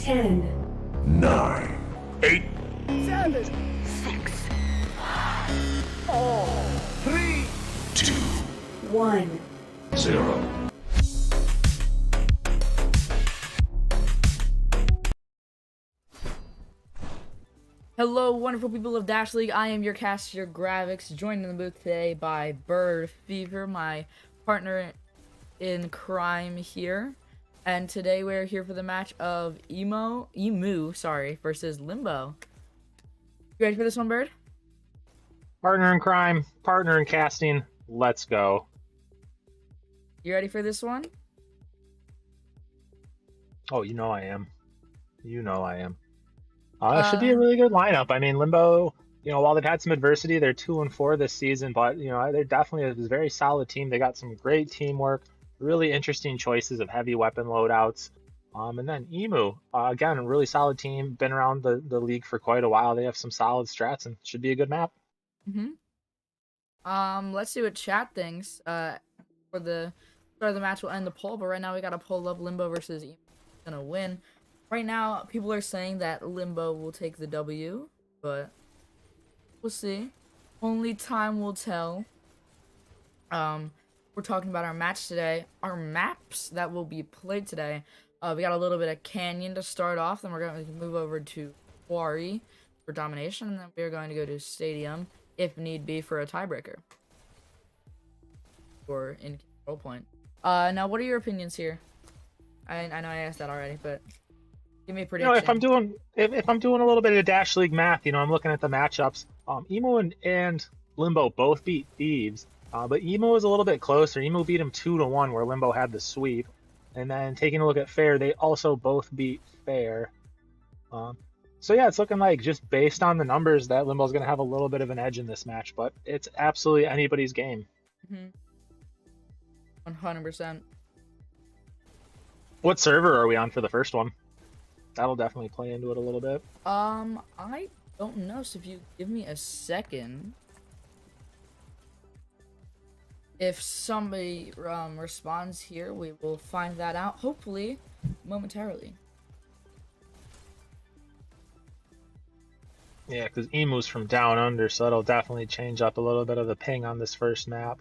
10, 9, 8, 7, 6, 3, 2, 1. 0. Hello, wonderful people of Dash League. I am your caster, Gravix, joined in the booth today by Bird Fever, my partner in crime here. And today we're here for the match of EMU versus Limbo. You ready for this one, Bird? Partner in crime, partner in casting, let's go. You ready for this one? Oh, you know I am. You know I am. It should be a really good lineup. I mean, Limbo, while they've had some adversity, they're 2-4 this season, but, they're definitely a very solid team. They got some great teamwork, really interesting choices of heavy weapon loadouts. And then EMU, again, a really solid team, been around the league for quite a while. They have some solid strats and should be a good map. Let's see what chat thinks. For the start of the match, we'll end the poll, but right now we got a poll up. Limbo versus EMU is gonna win. Right now, people are saying that Limbo will take the W, but we'll see. Only time will tell. We're talking about our match today. Our maps that will be played today. We got a little bit of Canyon to start off, then we're going to move over to Quarry for domination, and then we're going to go to Stadium, if need be, for a tiebreaker. Or in control point. Now, what are your opinions here? I know I asked that already, but give me a prediction. If I'm doing a little bit of Dash League math, I'm looking at the matchups. EMU and Limbo both beat Thieves, but EMU was a little bit closer. EMU beat him 2-1, where Limbo had the sweep. And then taking a look at Fair, they also both beat Fair. So yeah, it's looking like, just based on the numbers, that Limbo's going to have a little bit of an edge in this match, but it's absolutely anybody's game. 100%. What server are we on for the first one? That'll definitely play into it a little bit. I don't know, so if you give me a second. If somebody responds here, we will find that out, hopefully, momentarily. Yeah, because EMU's from down under, so it'll definitely change up a little bit of the ping on this first map.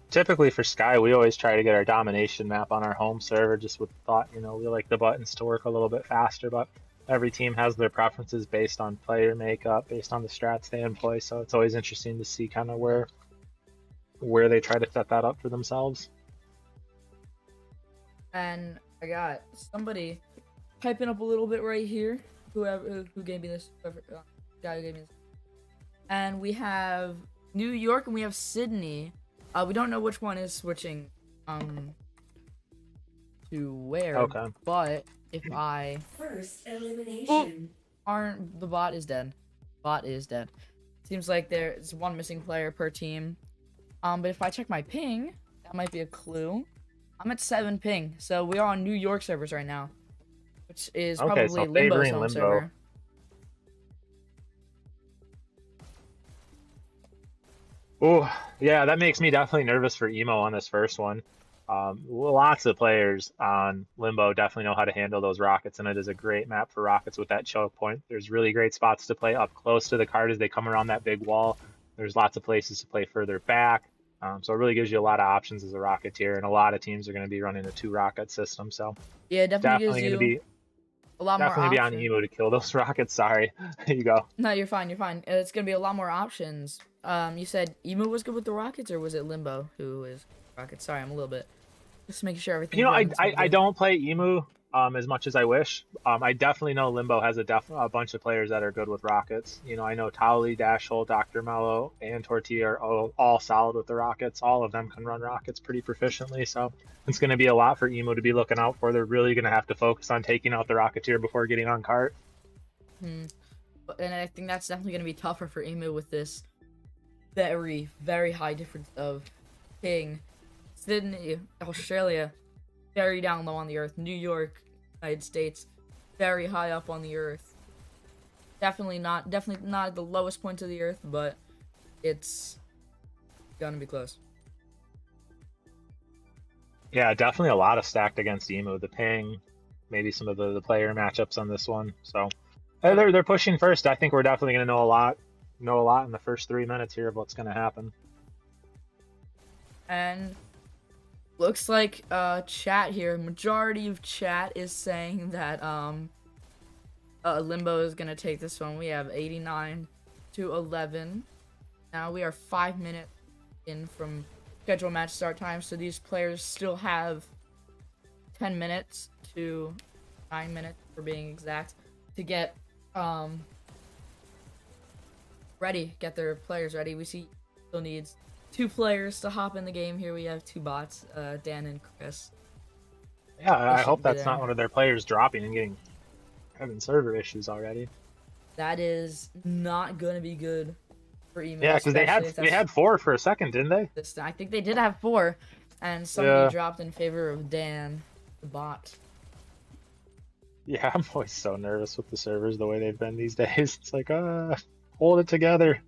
Typically for Sky, we always try to get our domination map on our home server, just with the thought, we like the buttons to work a little bit faster, but every team has their preferences based on player makeup, based on the strats they employ, so it's always interesting to see kind of where they try to set that up for themselves. And I got somebody typing up a little bit right here. Who gave me this? Guy who gave me this. And we have New York and we have Sydney. We don't know which one is switching to where. Okay. But if I First elimination. the bot is dead. Bot is dead. Seems like there's one missing player per team. But if I check my ping, that might be a clue. I'm at 7 ping, so we are on New York servers right now, which is probably so Limbo's home Limbo. server. Oh, yeah, that makes me definitely nervous for Emo on this first one. Lots of players on Limbo definitely know how to handle those rockets, and it is a great map for rockets with that choke point. There's really great spots to play up close to the card as they come around that big wall. There's lots of places to play further back. So it really gives you a lot of options as a Rocketeer, and a lot of teams are going to be running a 2-rocket system. So Yeah, it definitely gives you a lot more options. Definitely be on Emo to kill those rockets. Sorry. There you go. No, you're fine. You're fine. It's going to be a lot more options. You said Emo was good with the rockets, or was it Limbo who is rockets? Sorry, I'm a little bit just making sure everything. I don't play Emu as much as I wish. I definitely know Limbo has a bunch of players that are good with rockets. I know Towley, Dashhole, Dr. Mello, and Tortilla are all solid with the rockets. All of them can run rockets pretty proficiently, so it's going to be a lot for Emo to be looking out for. They're really going to have to focus on taking out the Rocketeer before getting on cart. And I think that's definitely going to be tougher for Emu with this very, very high difference of ping. Sydney, Australia, very down low on the earth. New York, United States, very high up on the earth. Definitely not at the lowest point of the earth, but it's gonna be close. Yeah, definitely a lot of stacked against Emu. The ping, maybe some of the player matchups on this one. So they're pushing first. I think we're definitely going to know a lot in the first 3 minutes here of what's going to happen. And looks like chat here, majority of chat is saying that Limbo is gonna take this one. We have 89 to 11. Now we are 5 minutes in from scheduled match start time, so these players still have 10 minutes to 9 minutes for being exact to get ready, get their players ready. We see still needs 2 players to hop in the game. Here we have 2 bots, Dan and Chris. Yeah, I hope be that's there. not one of their players dropping and having server issues already. That is not gonna be good for EMU. Yeah, because they had 4 for a second, didn't they? I think they did have 4, and somebody dropped in favor of Dan, the bot. Yeah, I'm always so nervous with the servers the way they've been these days. It's like, hold it together.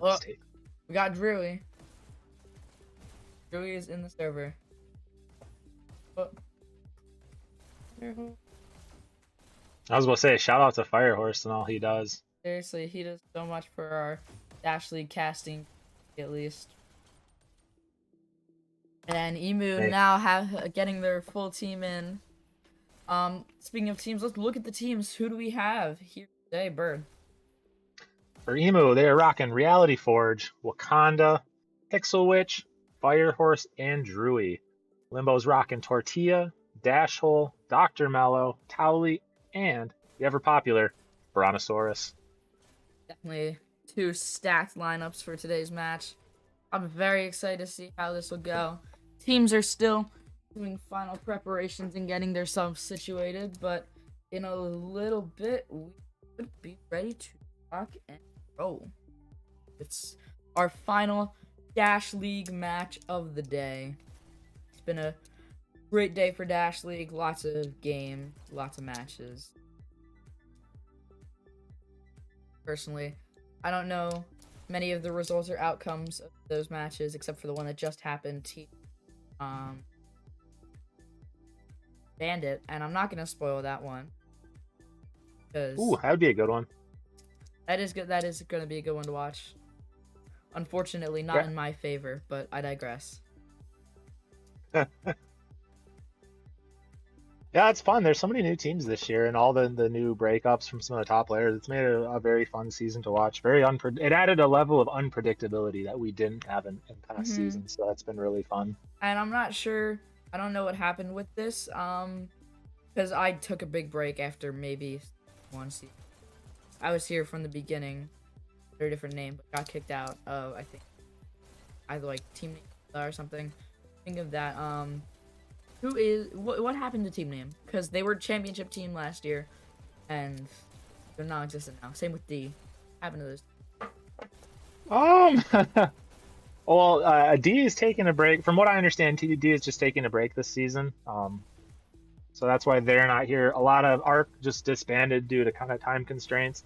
Oh, we got Drewy. Drewy is in the server. Oh. I was going to say, shout out to Firehorse and all he does. Seriously, he does so much for our Dash League casting, at least. And EMU now getting their full team in. Speaking of teams, let's look at the teams. Who do we have here today, Bird? For EMU, they are rocking Reality Forge, Wakanda, Pixel Witch, Firehorse, and Drewy. Limbo's rocking Tortilla, Dash Hole, Dr. Mello, Towley, and the ever popular Brontosaurus. Definitely 2 stacked lineups for today's match. I'm very excited to see how this will go. Teams are still doing final preparations and getting themselves situated, but in a little bit, we would be ready to rock and roll. It's our final Dash League match of the day. It's been a great day for Dash League. Lots of games, lots of matches. Personally, I don't know many of the results or outcomes of those matches except for the one that just happened. Bandit, and I'm not gonna spoil that one. Ooh, that would be a good one. That is good. That is gonna be a good one to watch. Unfortunately, not in my favor, but I digress. Yeah, it's fun. There's so many new teams this year, and all the new breakups from some of the top players. It's made a very fun season to watch. It added a level of unpredictability that we didn't have in past seasons, so that's been really fun. And I'm not sure. I don't know what happened with this. Because I took a big break after maybe 1 season. I was here from the beginning, under a different name, but got kicked out of, I think, either like team name or something. Think of that. What happened to team name? Because they were championship team last year, and they're non-existent now. Same with D. What happened to those? Well, D is taking a break. From what I understand, D is just taking a break this season. So that's why they're not here. A lot of ARC just disbanded due to kind of time constraints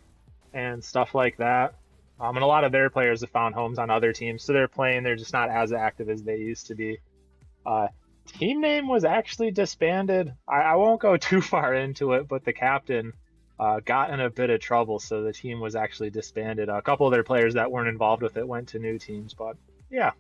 and stuff like that. And a lot of their players have found homes on other teams, so they're playing. They're just not as active as they used to be. Team name was actually disbanded. I won't go too far into it, but the captain got in a bit of trouble, so the team was actually disbanded. A couple of their players that weren't involved with it went to new teams, but yeah.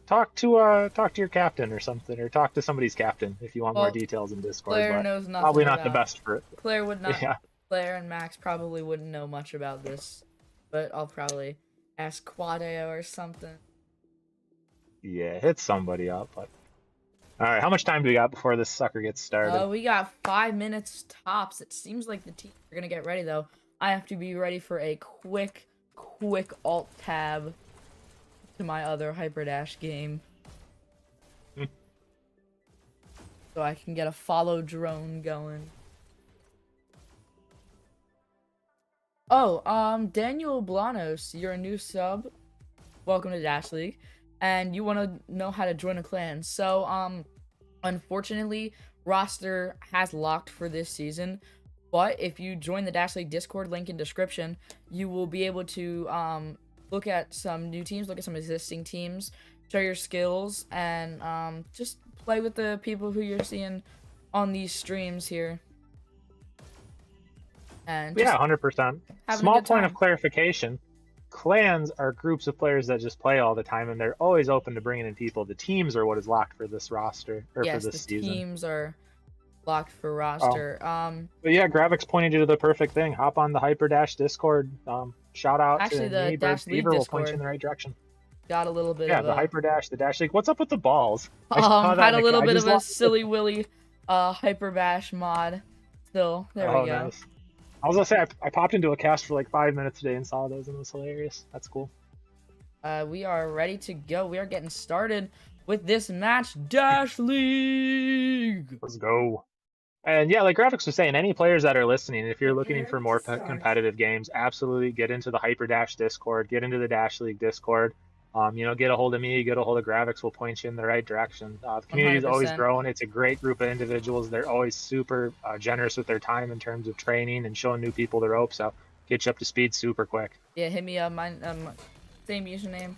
Talk to your captain or something, or talk to somebody's captain if you want more details in Discord. Player but knows nothing probably not about the best for it. Player would not. Yeah. Player and Max probably wouldn't know much about this, but I'll probably ask Quadeo or something. Yeah, hit somebody up. But all right, how much time do we got before this sucker gets started? We got 5 minutes tops. It seems like the teams are gonna get ready though. I have to be ready for a quick alt tab to my other Hyperdash game. So I can get a follow drone going. Oh, Daniel Blanos, you're a new sub. Welcome to Dash League. And you want to know how to join a clan. So, unfortunately, roster has locked for this season. But if you join the Dash League Discord, link in description, you will be able to look at some new teams, look at some existing teams, show your skills, and just play with the people who you're seeing on these streams here. And Yeah, 100%. having a Small good point of time. clarification. Clans are groups of players that just play all the time, and they're always open to bringing in people. The teams are what is locked for this roster, or for Yes, this the season. teams are locked for Oh. roster. But yeah, Gravix pointed you to the perfect thing. Hop on the Hyperdash Discord. Shout out Actually, to the me, Dash Bird League Beaver will point you in Discord the right direction. got a little bit Yeah, of the a Hyperdash, the Dash League. What's up with the balls? I saw that had in a the little ca- I bit just of a lost it. silly willy Hyperdash mod. Still, there Oh, we go. nice. I was gonna say I popped into a cast for like 5 minutes today and saw those, and it was hilarious. That's cool. We are ready to go. We are getting started with this match, Dash League. Let's go. And yeah, like Gravix was saying, any players that are listening, if you're looking for Preparing more to start. competitive games, absolutely get into the Hyperdash Discord, get into the Dash League Discord. Get a hold of me, get a hold of Gravix, we'll point you in the right direction. The community is always 100%. growing. It's a great group of individuals. They're always super generous with their time in terms of training and showing new people the ropes. So get you up to speed super quick. Yeah, hit me up. My same username.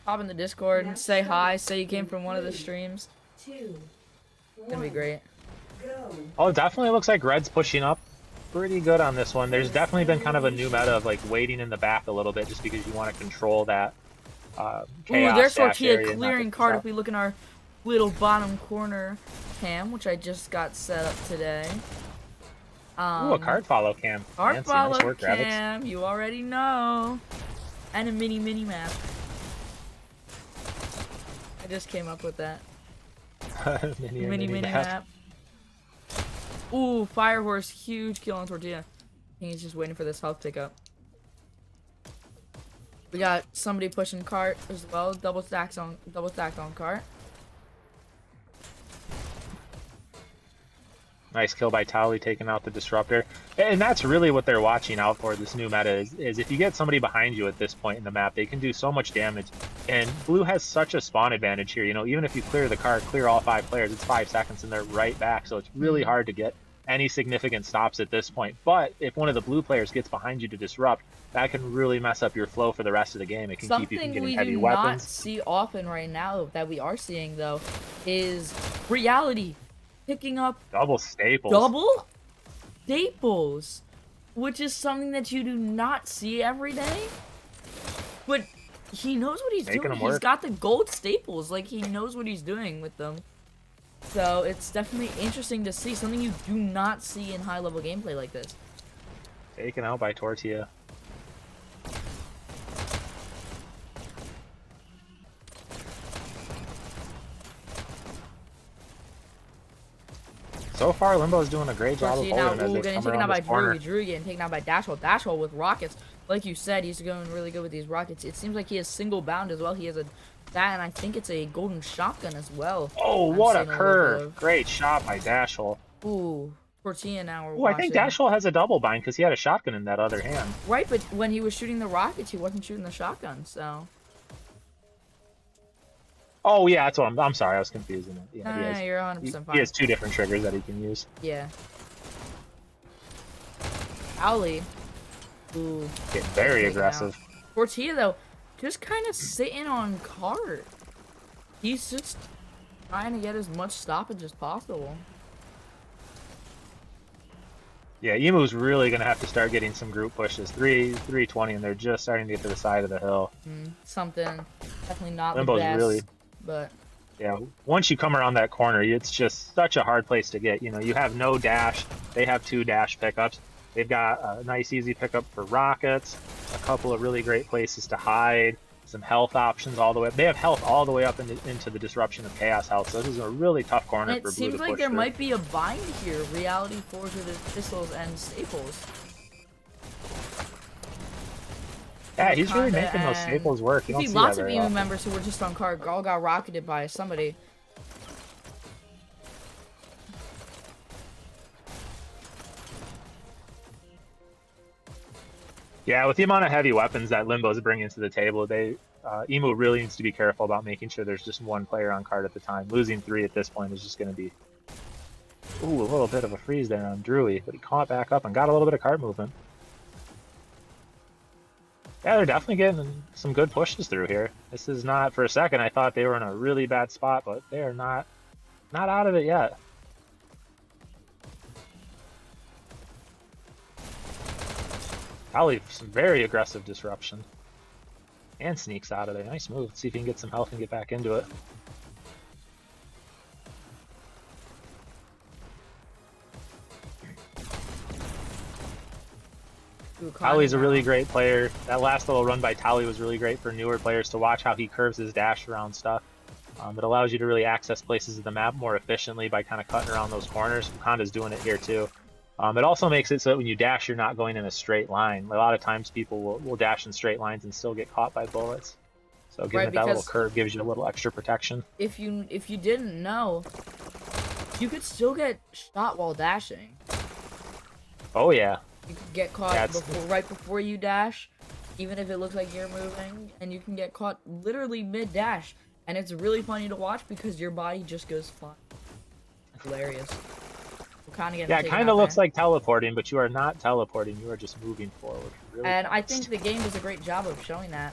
Hop in the Discord and say hi. Say you came from one of the streams. 2, It's gonna be great. go. Oh, it definitely looks like Red's pushing up pretty good on this one. There's definitely been kind of a new meta of like waiting in the back a little bit just because you want to control that Ooh, chaos there's dash Tortilla area and not clearing get card. shot. If we look in our little bottom corner cam, which I just got set up today. Ooh, a card follow cam. Card Fancy. follow Nice work, Gravix. cam, you already know. And a mini map. I just came up with that. Mini map. Ooh, Fire Horse, huge kill on Tortilla. I think he's just waiting for this health pickup. We got somebody pushing cart as well. Double stacked on cart. Nice kill by Towley taking out the disruptor. And that's really what they're watching out for, this new meta, is if you get somebody behind you at this point in the map, they can do so much damage. And Blue has such a spawn advantage here. Even if you clear the card, clear all 5 players, it's 5 seconds and they're right back. So it's really hard to get any significant stops at this point. But if one of the blue players gets behind you to disrupt, that can really mess up your flow for the rest of the game. It can keep you from Something getting we heavy do weapons. not see often right now that we are seeing though is Reality picking up Double staples. double staples, which is something that you do not see every day. But he knows what he's Making doing. them He's work. got the gold staples. Like, he knows what he's doing with them. So it's definitely interesting to see something you do not see in high-level gameplay like this. Taken out by Tortilla. So far, Limbo's doing a great job of Tortilla now, holding as ooh, they getting come taken around out by this corner. Drew. Drew getting taken out by Dashhole. Dashhole with rockets. Like you said, he's going really good with these rockets. It seems like he has single bound as well. He has that, and I think it's a golden shotgun as well. Oh, I'm what a seeing little curve! bit of- Great shot by Dashhole. Ooh, Tortilla now we're Oh, I think watching. Dashhole has a double bind because he had a shotgun in that other hand. Right, but when he was shooting the rockets, he wasn't shooting the shotgun, so... Oh yeah, that's what I'm sorry, I was confusing it. Yeah, Nah, you're 100% fine. he has 2 different triggers that he can use. Yeah. Owly. Ooh. Getting very Taken aggressive. out. Tortilla, though, just kind of sitting on cart. He's just trying to get as much stoppage as possible. Yeah, Emu's really gonna have to start getting some group pushes. 320, and they're just starting to get to the side of the hill. Something definitely not Limbo's the best, really- but Yeah, once you come around that corner, it's just such a hard place to get. You have no dash. They have 2 dash pickups. They've got a nice easy pickup for rockets, a couple of really great places to hide, some health options all the way up. They have health all the way up into the disruption of chaos health, so this is a really tough corner and it for Blue seems to like push there through. might be a bind here. Reality Forge with his pistols and staples. Yeah, he's really Kinda, making those and staples work. You You don't see see lots that of very EMU often. members who were just on card all got rocketed by somebody. Yeah, with the amount of heavy weapons that Limbo's bringing to the table, Emu really needs to be careful about making sure there's just 1 player on card at the time. Losing 3 at this point is just going to be... Ooh, a little bit of a freeze there on Drewy, but he caught back up and got a little bit of card movement. Yeah, they're definitely getting some good pushes through here. This is not, for a second, I thought they were in a really bad spot, but they are not out of it yet. Probably some very aggressive disruption. And sneaks out of there. Nice move. Let's see if he can get some health and get back into it. Tali's a really great player. That last little run by Tali was really great for newer players to watch how he curves his dash around stuff. It allows you to really access places of the map more efficiently by kind of cutting around those corners. Wakanda's doing it here too. It also makes it so that when you dash, you're not going in a straight line. A lot of times people will dash in straight lines and still get caught by bullets. So giving it that little curve gives you a little extra protection. If you didn't know, you could still get shot while dashing. Oh yeah. You could get caught right before you dash, even if it looks like you're moving, and you can get caught literally mid-dash. And it's really funny to watch because your body just goes flying. It's hilarious. Yeah, it kind of looks like teleporting, but you are not teleporting. You are just moving forward. Really and fast. I think the game does a great job of showing that.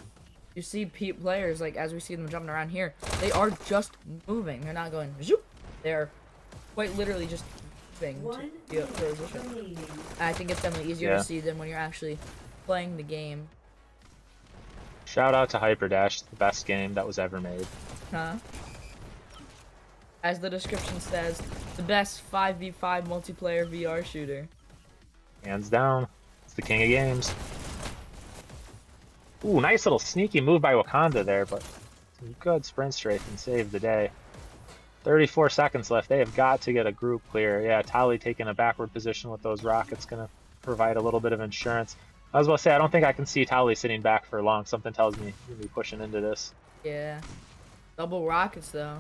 You see players, like, as we see them jumping around here, they are just moving. They're not going zoop. They're quite literally just moving to position. I think it's definitely easier to see than when you're actually playing the game. Shout out to Hyperdash, the best game that was ever made. Huh? As the description says, the best 5v5 multiplayer VR shooter. Hands down. It's the king of games. Ooh, nice little sneaky move by Wakanda there, but some good sprint strafe and save the day. 34 seconds left. They have got to get a group clear. Yeah, Tali taking a backward position with those rockets going to provide a little bit of insurance. I was about to say, I don't think I can see Tali sitting back for long. Something tells me he'll be pushing into this. Yeah. Double rockets, though.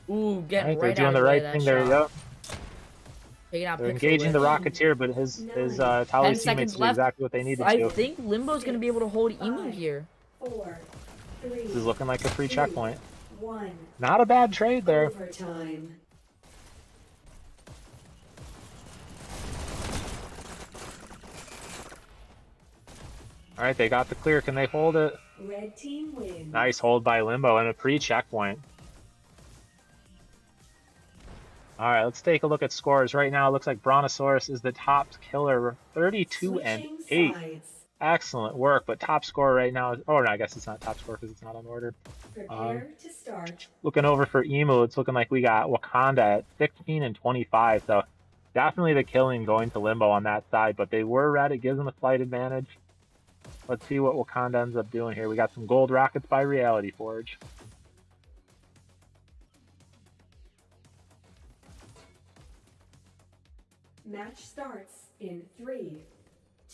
Ooh, getting They're doing the right thing there. Yep. They're engaging the Rocketeer, but his Tali's teammates do exactly what they needed to. I think Limbo's going to be able to hold EMU here. 4, 3, this is looking like a free checkpoint. 1. Not a bad trade there. Overtime. All right, they got the clear. Can they hold it? Red team wins. Nice hold by Limbo and a pre-checkpoint. All right, let's take a look at scores. Right now, it looks like Brontosaurus is the top killer, 32 and 8. Sides. Excellent work, but top score right now is... Oh, no, I guess it's not top score because it's not unordered. Prepare to start. Looking over for EMU, it's looking like we got Wakanda at 16 and 25, so definitely the killing going to Limbo on that side, but they were red. It gives them a slight advantage. Let's see what Wakanda ends up doing here. We got some gold rockets by Reality Forge. Match starts in 3,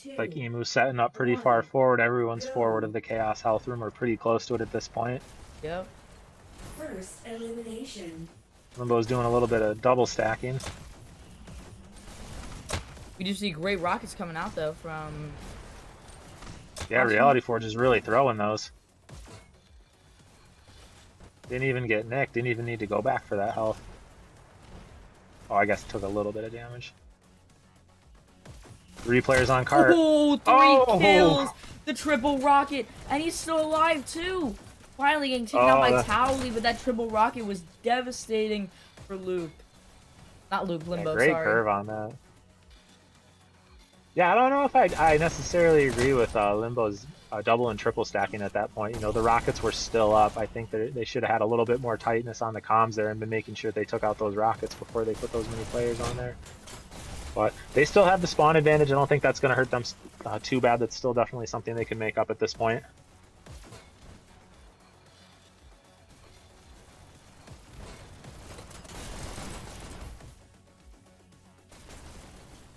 2. Like EMU setting up pretty far forward. Everyone's forward of the Chaos Health Room. We're pretty close to it at this point. Yep. First elimination. Limbo's doing a little bit of double stacking. We do see great rockets coming out, though, from... Yeah, Reality Forge is really throwing those. Didn't even get nicked. Didn't even need to go back for that health. Oh, I guess it took a little bit of damage. 3 players on cart. Oh, 3 kills! The triple rocket! And he's still alive, too! Finally getting taken out by Towley, but that triple rocket was devastating for Luke. Not Luke, Limbo, great sorry. Curve on that. Yeah, I don't know if I necessarily agree with Limbo's double and triple stacking at that point. You know, the rockets were still up. I think that they should have had a little bit more tightness on the comms there and been making sure they took out those rockets before they put those many players on there. But they still have the spawn advantage. I don't think that's going to hurt them too bad. That's still definitely something they can make up at this point.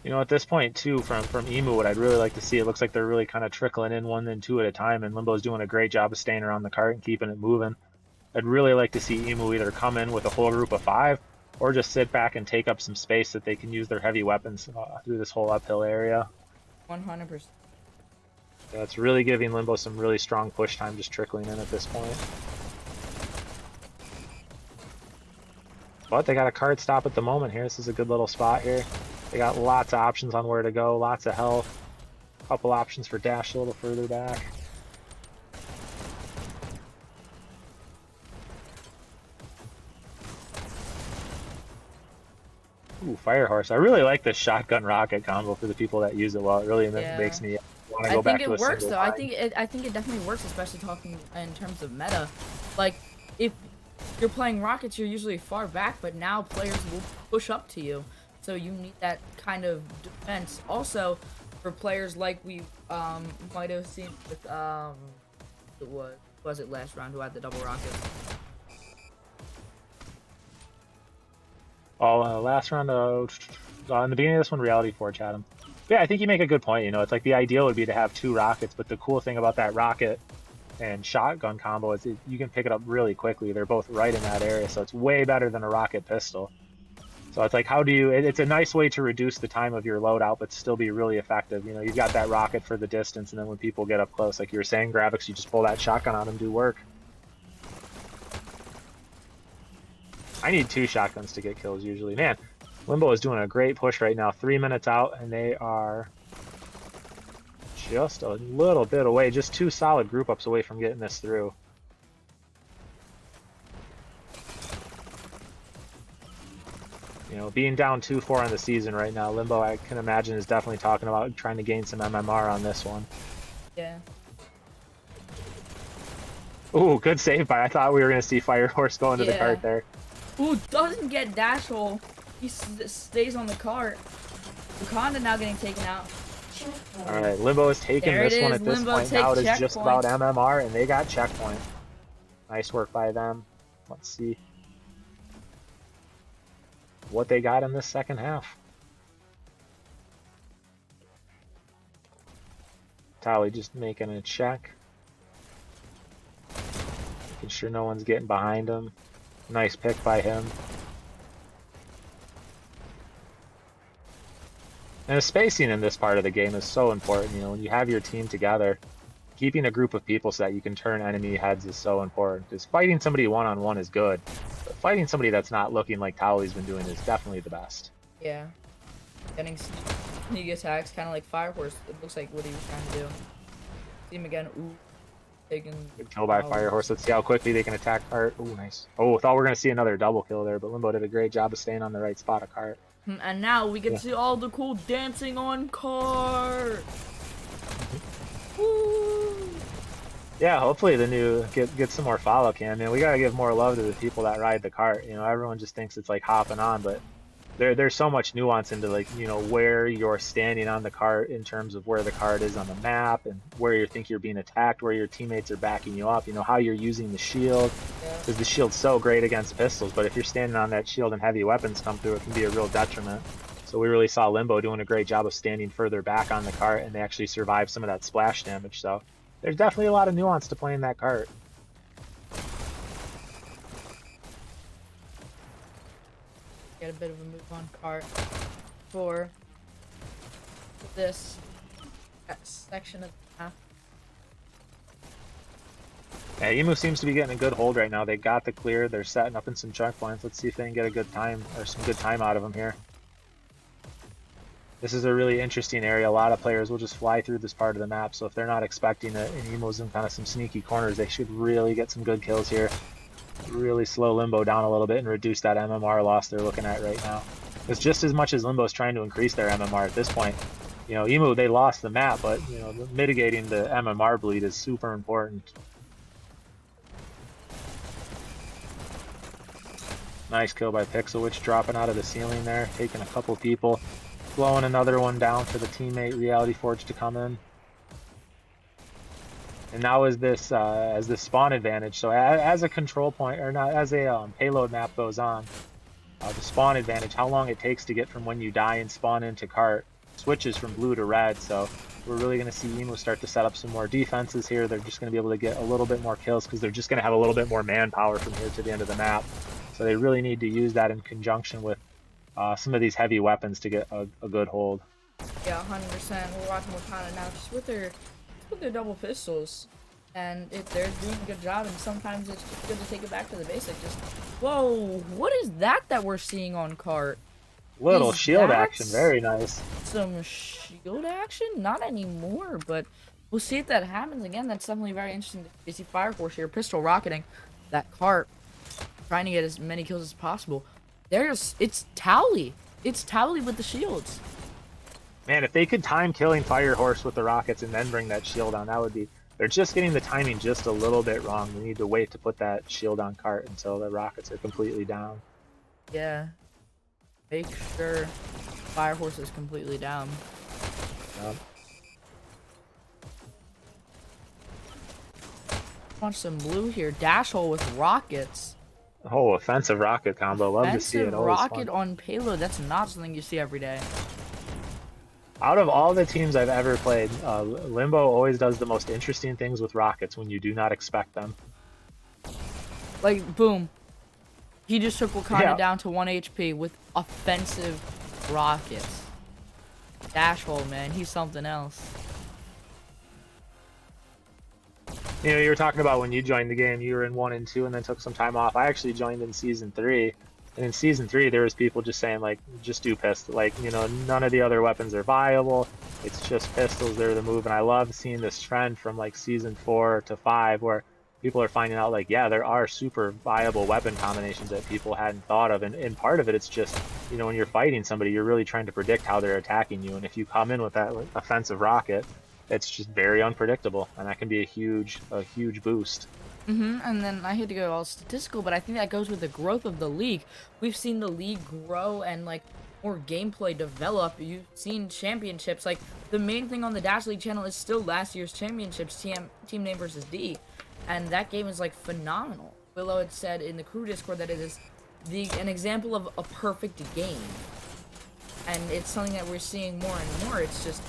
You know, at this point, too, from EMU, what I'd really like to see, it looks like they're really kind of trickling in 1 and 2 at a time, and Limbo's doing a great job of staying around the cart and keeping it moving. I'd really like to see EMU either come in with a whole group of 5, or just sit back and take up some space that they can use their heavy weapons through this whole uphill area. 100%. Yeah, it's really giving Limbo some really strong push time just trickling in at this point. But they got a card stop at the moment here. This is a good little spot here. They got lots of options on where to go, lots of health. Couple options for dash a little further back. Ooh, Fire Horse. I really like this shotgun rocket combo for the people that use it well. It really makes me want to I go back think to a it works single though. I line. think it definitely works, especially talking in terms of meta. Like if you're playing rockets, you're usually far back, but now players will push up to you, so you need that kind of defense. Also, for players like we might have seen with what was it last round who had the double rockets. Oh, last round, in the beginning of this one, Reality Forge had him. Yeah, I think you make a good point. You know, it's like the ideal would be to have 2 rockets, but the cool thing about that rocket and shotgun combo is you can pick it up really quickly. They're both right in that area, so it's way better than a rocket pistol. So it's like, how do you? It's a nice way to reduce the time of your loadout, but still be really effective. You know, you've got that rocket for the distance, and then when people get up close, like you were saying, Gravix, you just pull that shotgun on them, do work. I need 2 shotguns to get kills usually. Man, Limbo is doing a great push right now. 3 minutes out, and they are just a little bit away. Just 2 solid group ups away from getting this through. You know, being down 2-4 on the season right now, Limbo, I can imagine, is definitely talking about trying to gain some MMR on this one. Yeah. Ooh, good save by. I thought we were going to see Fire Horse go into the cart there. Ooh, doesn't get dash hole. He stays on the cart. Wakanda now getting taken out. Alright, Limbo is taking this one at this point. Now it is just about MMR, and they got checkpoint. Nice work by them. Let's see what they got in this second half. Tally just making a check. Making sure no one's getting behind him. Nice pick by him. And the spacing in this part of the game is so important. You know, when you have your team together, keeping a group of people so that you can turn enemy heads is so important. Because fighting somebody one-on-one is good, but fighting somebody that's not looking like Tali's been doing is definitely the best. Yeah. Getting sneak attacks, kind of like Fire Horse. It looks like what he was trying to do. See him again. Ooh. Taking Good kill by Fire Horse. Let's see how quickly they can attack Cart. Oh, nice. Oh, thought we were going to see another double kill there, but Limbo did a great job of staying on the right spot of Cart. And now we can see all the cool dancing on Cart. Woo. Yeah, hopefully the new get some more follow cam. Man, we got to give more love to the people that ride the cart. You know, everyone just thinks it's like hopping on, but there's so much nuance into, like, you know, where you're standing on the cart in terms of where the cart is on the map and where you think you're being attacked, where your teammates are backing you up, you know, how you're using the shield, because the shield's so great against pistols, but if you're standing on that shield and heavy weapons come through, it can be a real detriment. So we really saw Limbo doing a great job of standing further back on the cart, and they actually survived some of that splash damage. So there's definitely a lot of nuance to playing that cart. Get a bit of a move on Cart for this section of the map. Yeah, EMU seems to be getting a good hold right now. They got the clear. They're setting up in some checkpoints. Let's see if they can get a good time or some good time out of them here. This is a really interesting area. A lot of players will just fly through this part of the map, so if they're not expecting it and EMU's in kind of some sneaky corners, they should really get some good kills here. Really slow Limbo down a little bit and reduce that MMR loss they're looking at right now. It's just as much as Limbo's trying to increase their MMR at this point. You know, EMU, they lost the map, but, you know, mitigating the MMR bleed is super important. Nice kill by Pixel Witch, dropping out of the ceiling there, taking a couple people, slowing another one down for the teammate Reality Forge to come in. And now as this spawn advantage, so as a control point, or not, as a payload map goes on, the spawn advantage, how long it takes to get from when you die and spawn into cart, switches from blue to red. So we're really going to see EMU start to set up some more defenses here. They're just going to be able to get a little bit more kills because they're just going to have a little bit more manpower from here to the end of the map. So they really need to use that in conjunction with some of these heavy weapons to get a good hold. Yeah, 100%. We're watching Wakanda now just with their double pistols, and if they're doing a good job, and sometimes it's just good to take it back to the basic. Just, whoa, what is that we're seeing on cart? Little Is shield action, that very nice. some shield action? Not anymore, but we'll see if that happens again. That's definitely very interesting. You see Fire Force here, pistol rocketing that cart, trying to get as many kills as possible. It's Towley. It's Towley with the shields. Man, if they could time killing Fire Horse with the rockets and then bring that shield on, that would be... They're just getting the timing just a little bit wrong. They need to wait to put that shield on cart until the rockets are completely down. Yeah. Make sure Fire Horse is completely down. Yep. Want some blue here. Dash hole with rockets. Oh, offensive rocket combo. Love to see it. Offensive Always rocket fun. on payload. That's not something you see every day. Out of all the teams I've ever played, Limbo always does the most interesting things with rockets when you do not expect them. Like, boom. He just took Wakanda Yeah. down to 1 HP with offensive rockets. Dash hole, man. He's something else. You know, you were talking about when you joined the game, you were in 1 and 2 and then took some time off. I actually joined in Season 3. And in Season 3, there was people just saying, like, just do pistol. Like, you know, none of the other weapons are viable. It's just pistols. They're the move. And I love seeing this trend from, like, Season 4 to 5 where people are finding out, like, yeah, there are super viable weapon combinations that people hadn't thought of. And part of it, it's just, you know, when you're fighting somebody, you're really trying to predict how they're attacking you. And if you come in with that like, offensive rocket, it's just very unpredictable. And that can be a huge boost. And then I hate to go all statistical, but I think that goes with the growth of the league. We've seen the league grow and, like, more gameplay develop. You've seen championships. Like, the main thing on the Dash League channel is still last year's championships, Team Name versus D. And that game is, like, phenomenal. Willow had said in the crew Discord that it is an example of a perfect game. And it's something that we're seeing more and more. It's just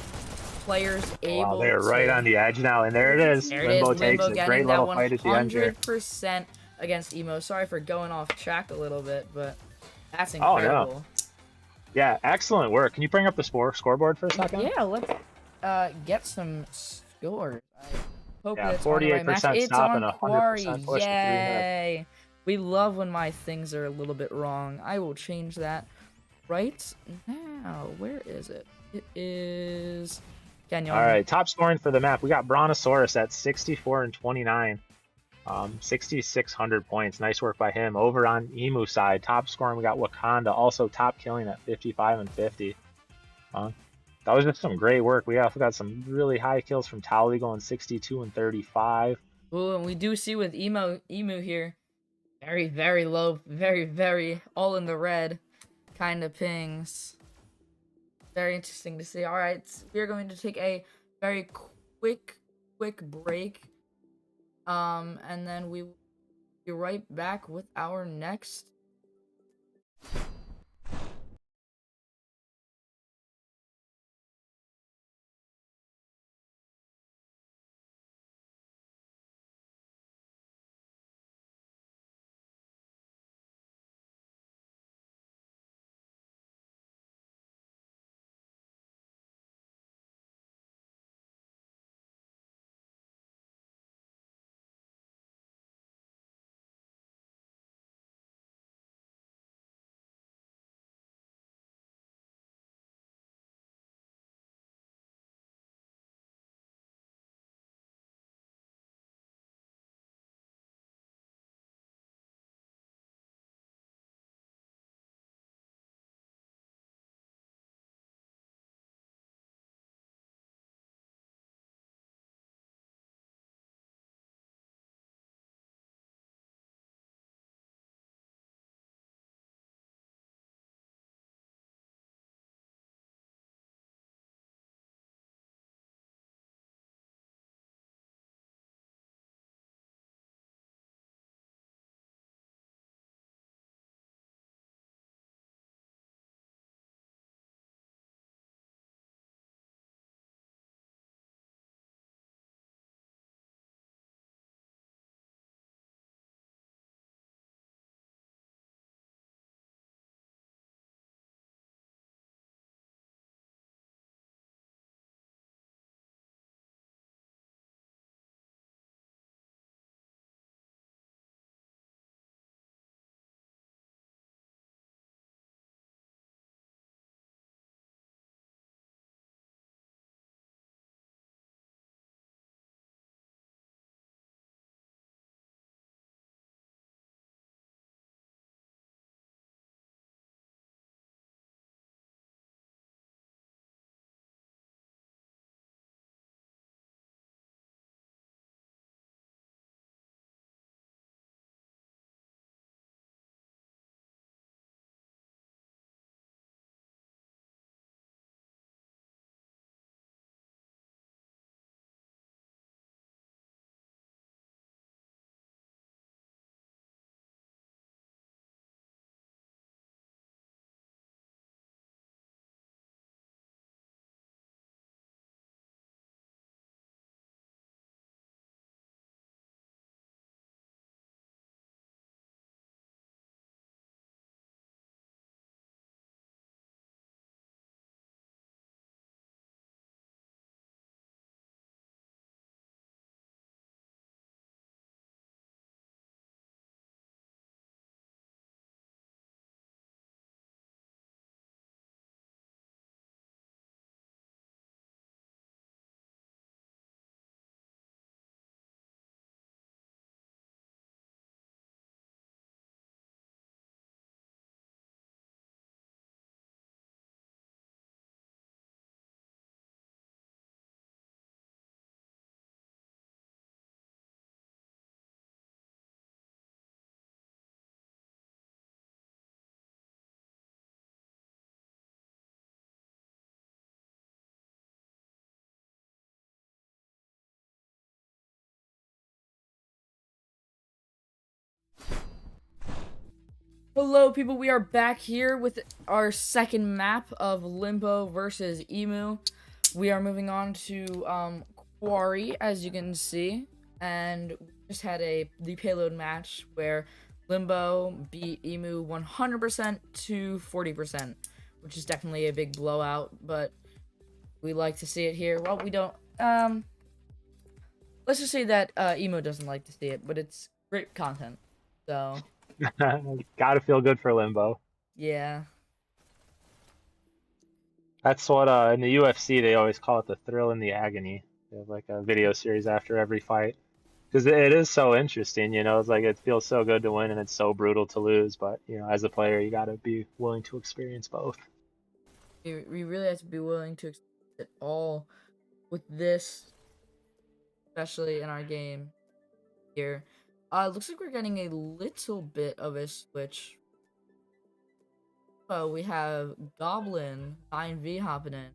players able Wow, they're right on the edge now, and there it is. There it Limbo is. takes Limbo it. getting Great that little fight at the end here. 100% against Emo. Sorry for going off track a little bit, but that's Oh, incredible. no. Yeah, excellent work. Can you bring up the scoreboard for a second? Yeah, let's get some scores. I hope Yeah, it's on the right match. 48% It's stop on and 100% Quarry. push in 3 minutes. Yay! We love when my things are a little bit wrong. I will change that right now. Where is it? It is... Canyon. All right, top scoring for the map. We got Brontosaurus at 64 and 29. 6,600 points. Nice work by him. Over on Emu side, top scoring, we got Wakanda, also top killing at 55 and 50. That was just some great work. We also got some really high kills from Towley going 62 and 35. Ooh, and we do see with Emu here, very, very low, very, very all in the red kind of pings. Very interesting to see. All right, we're going to take a very quick break. And then we will be right back with our next Hello, people. We are back here with our second map of Limbo versus EMU. We are moving on to Quarry, as you can see, and we just had the payload match where Limbo beat EMU 100% to 40%, which is definitely a big blowout. But we like to see it here. Well, we don't. Let's just say that EMU doesn't like to see it, but it's great content. So. Gotta feel good for Limbo. Yeah. That's what in the UFC they always call it the thrill and the agony. They have like a video series after every fight because it is so interesting. You know, it's like it feels so good to win and it's so brutal to lose. But you know, as a player, you gotta be willing to experience both. We really have to be willing to experience it all with this, especially in our game here. Looks like we're getting a little bit of a switch. So we have Goblin 9v hopping in.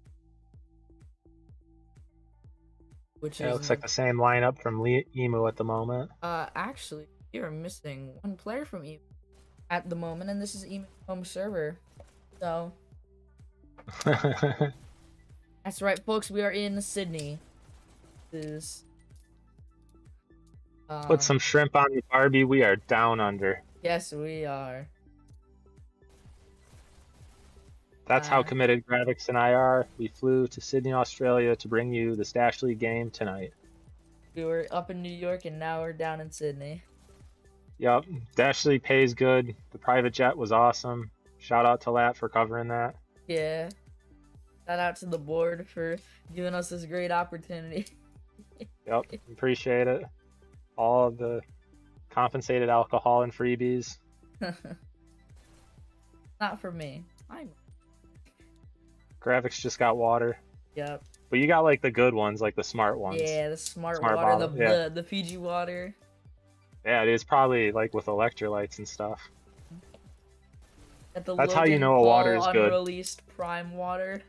Which Yeah, is... it looks like the same lineup from EMU at the moment. Actually, we are missing one player from EMU at the moment, and this is EMU's home server. So... That's right, folks, we are in Sydney. This is... Put some shrimp on the Barbie. We are down under. Yes, we are. That's how committed Gravix and I are. We flew to Sydney, Australia to bring you the Stash League game tonight. We were up in New York and now we're down in Sydney. Yep, Dash League pays good. The private jet was awesome. Shout out to Lat for covering that. Yeah. Shout out to the board for giving us this great opportunity. Yep, appreciate it. All of the compensated alcohol and freebies. Not for me. Gravix just got water. Yep. But you got like the good ones, like the smart ones. Yeah, the smart water, bottle, the Fiji water. Yeah, it is probably like with electrolytes and stuff. At the That's Logan how you know a Paul water is good. Unreleased prime water.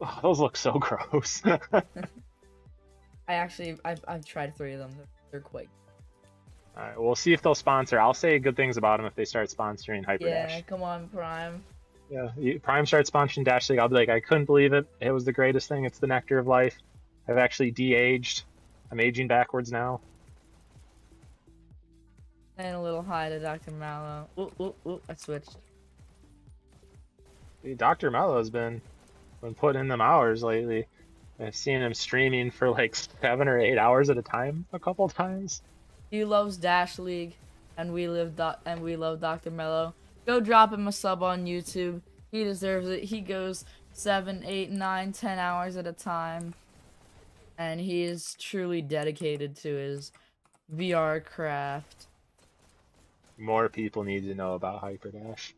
Oh, those look so gross. I've tried 3 of them. They're quite. All right, we'll see if they'll sponsor. I'll say good things about them if they start sponsoring Hyperdash. Yeah, come on, Prime. Yeah, Prime starts sponsoring Dash League. I'll be like, I couldn't believe it. It was the greatest thing. It's the nectar of life. I've actually de-aged. I'm aging backwards now. And a little hi to Dr. Mallow. Ooh, I switched. Dr. Mello has been putting in them hours lately. I've seen him streaming for like 7 or 8 hours at a time a couple times. He loves Dash League, and we love Dr. Mello. Go drop him a sub on YouTube. He deserves it. He goes 7, 8, 9, 10 hours at a time, and he is truly dedicated to his VR craft. More people need to know about Hyperdash.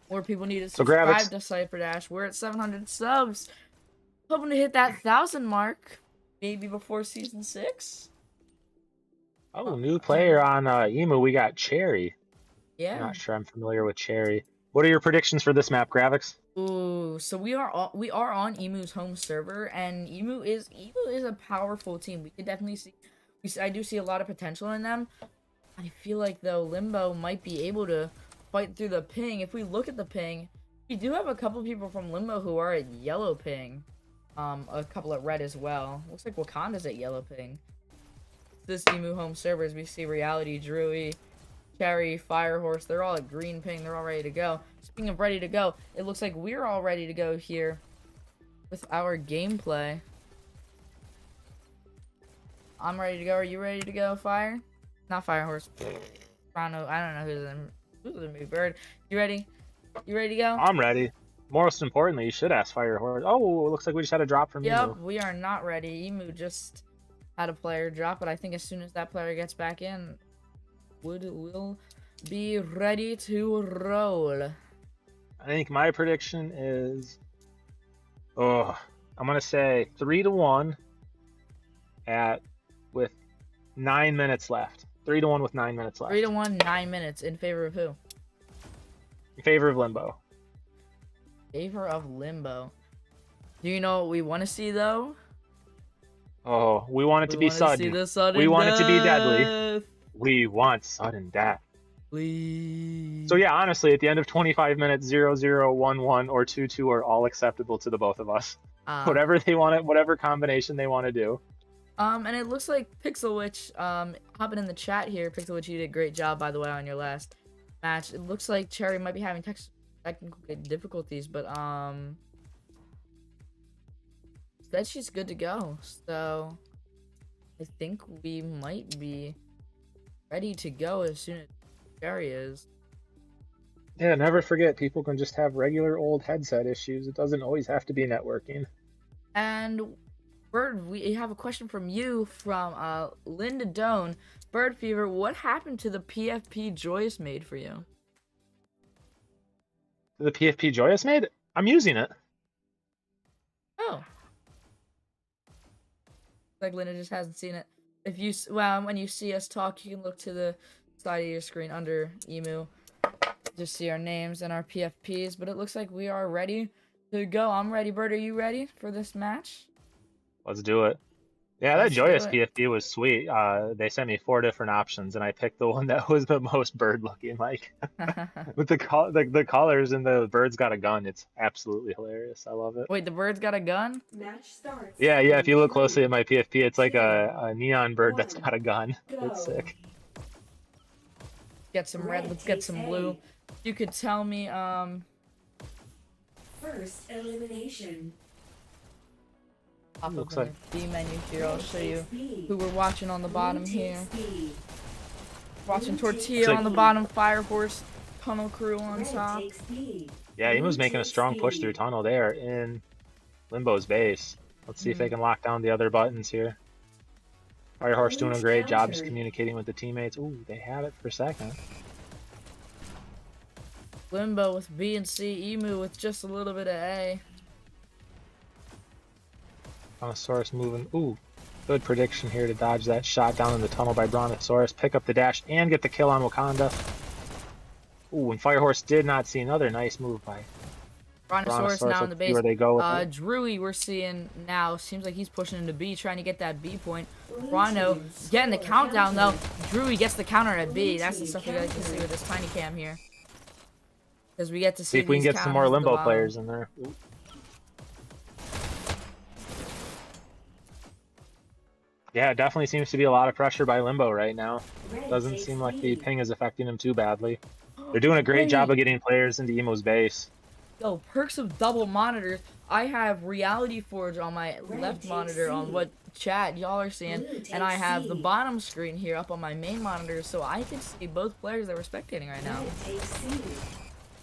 More people need to So subscribe Gravix... to Hyperdash. We're at 700 subs. Hoping to hit that 1,000 mark, maybe before season 6. Oh, new player on EMU. We got Cherry. Yeah. I'm not sure I'm familiar with Cherry. What are your predictions for this map, Gravix? Ooh, so we are on EMU's home server, and EMU is a powerful team. We could definitely see. I do see a lot of potential in them. I feel like though Limbo might be able to fight through the ping. If we look at the ping, we do have a couple people from Limbo who are at yellow ping. A couple at red as well. Looks like Wakanda's at yellow ping. This EMU home servers, we see Reality, Drewy, Cherry, Firehorse. They're all at green ping. They're all ready to go. Speaking of ready to go, it looks like we're all ready to go here with our gameplay. I'm ready to go. Are you ready to go, Fire? Not Firehorse. I don't know who's the new bird. You ready? You ready to go? I'm ready. Most importantly, you should ask Firehorse. Oh, it looks like we just had a drop from Yep, EMU. we are not ready. EMU just had a player drop, but I think as soon as that player gets back in, we'll be ready to roll. I think my prediction is, I'm gonna say 3-1 with 9 minutes left. 3-1 with 9 minutes left. 3-1, 9 minutes in favor of who? In favor of Limbo. Favor of Limbo. Do you know what we want to see though? Oh, we want it to be sudden. We want it to be deadly. We want sudden death. Please. So yeah, honestly, at the end of 25 minutes, 0-0, 1-1, or 2-2 are all acceptable to the both of us. Whatever they want, whatever combination they want to do. And it looks like Pixel Witch, hopping in the chat here. Pixel Witch, you did a great job, by the way, on your last match. It looks like Cherry might be having technical difficulties, but said she's good to go. So I think we might be ready to go as soon as Cherry is. Yeah, never forget, people can just have regular old headset issues. It doesn't always have to be networking. And Bird, we have a question from you from Linda Doan. Bird Fever, what happened to the PFP Joyous made for you? The PFP Joyous made? I'm using it. Oh. Like Linda just hasn't seen it. If you, well, when you see us talk, you can look to the side of your screen under EMU. Just see our names and our PFPs, but it looks like we are ready to go. I'm ready. Bird, are you ready for this match? Let's do it. Yeah, Let's that Joyous do it. PFP was sweet. They sent me 4 different options, and I picked the one that was the most bird looking. Like with the colors and the bird's got a gun. It's absolutely hilarious. I love it. Wait, the bird's got a gun? Match starts. Yeah. in If you look 3, closely at my PFP, it's like 2, a neon bird that's 1, got a gun. go. It's sick. Get some red. Let's get some blue. You could tell me, First elimination. pop Looks up in the B menu here. I'll show you who we're watching on the bottom here. Watching Tortilla on the bottom, Fire Horse, Tunnel Crew on top. Yeah, Emu's making a strong push through tunnel. They are in Limbo's base. Let's see if they can lock down the other buttons here. Firehorse doing a great job just communicating with the teammates. Ooh, they had it for a second. Limbo with B and C, Emu with just a little bit of A. Brontosaurus moving. Ooh, good prediction here to dodge that shot down in the tunnel by Brontosaurus. Pick up the dash and get the kill on Wakanda. Ooh, and Firehorse did not see another nice move by Brontosaurus now in the Let's see base. where they go with it. Drewy we're seeing now. Seems like he's pushing into B, trying to get that B point. Brono getting the countdown though. Drewy gets the counter at B. That's the stuff we got to see with this tiny cam here. Because we get to see if we can these get some more counters at the Limbo bottom. players in there. Ooh. Yeah, it definitely seems to be a lot of pressure by Limbo right now. Doesn't seem like the ping is affecting him too badly. They're doing a great job of getting players into Emo's base. Yo, perks of double monitors. I have Reality Forge on my left monitor on what chat y'all are seeing, and I have the bottom screen here up on my main monitor, so I can see both players that we're spectating right now.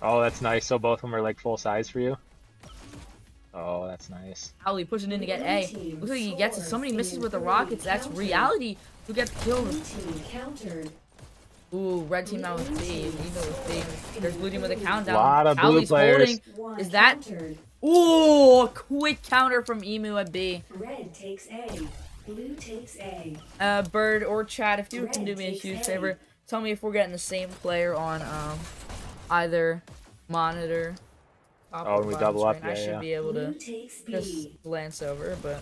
Oh, that's nice. So both of them are like full size for you? Oh, that's nice. Howley pushing in to get A. Looks like he gets it. So many misses with the rockets. That's Reality who gets killed. Ooh, red team now with B. Even with B. There's blue team with a countdown. A lot of blue Howley's players. holding. Is that? Ooh, a quick counter from Emu at B. Red takes A. Blue takes A. Bird or chat, if you can do me a huge favor, tell me if we're getting the same player on either monitor. Top Oh, or and we bottom double up, screen. I yeah, should yeah. be able Blue to takes just B. glance over, but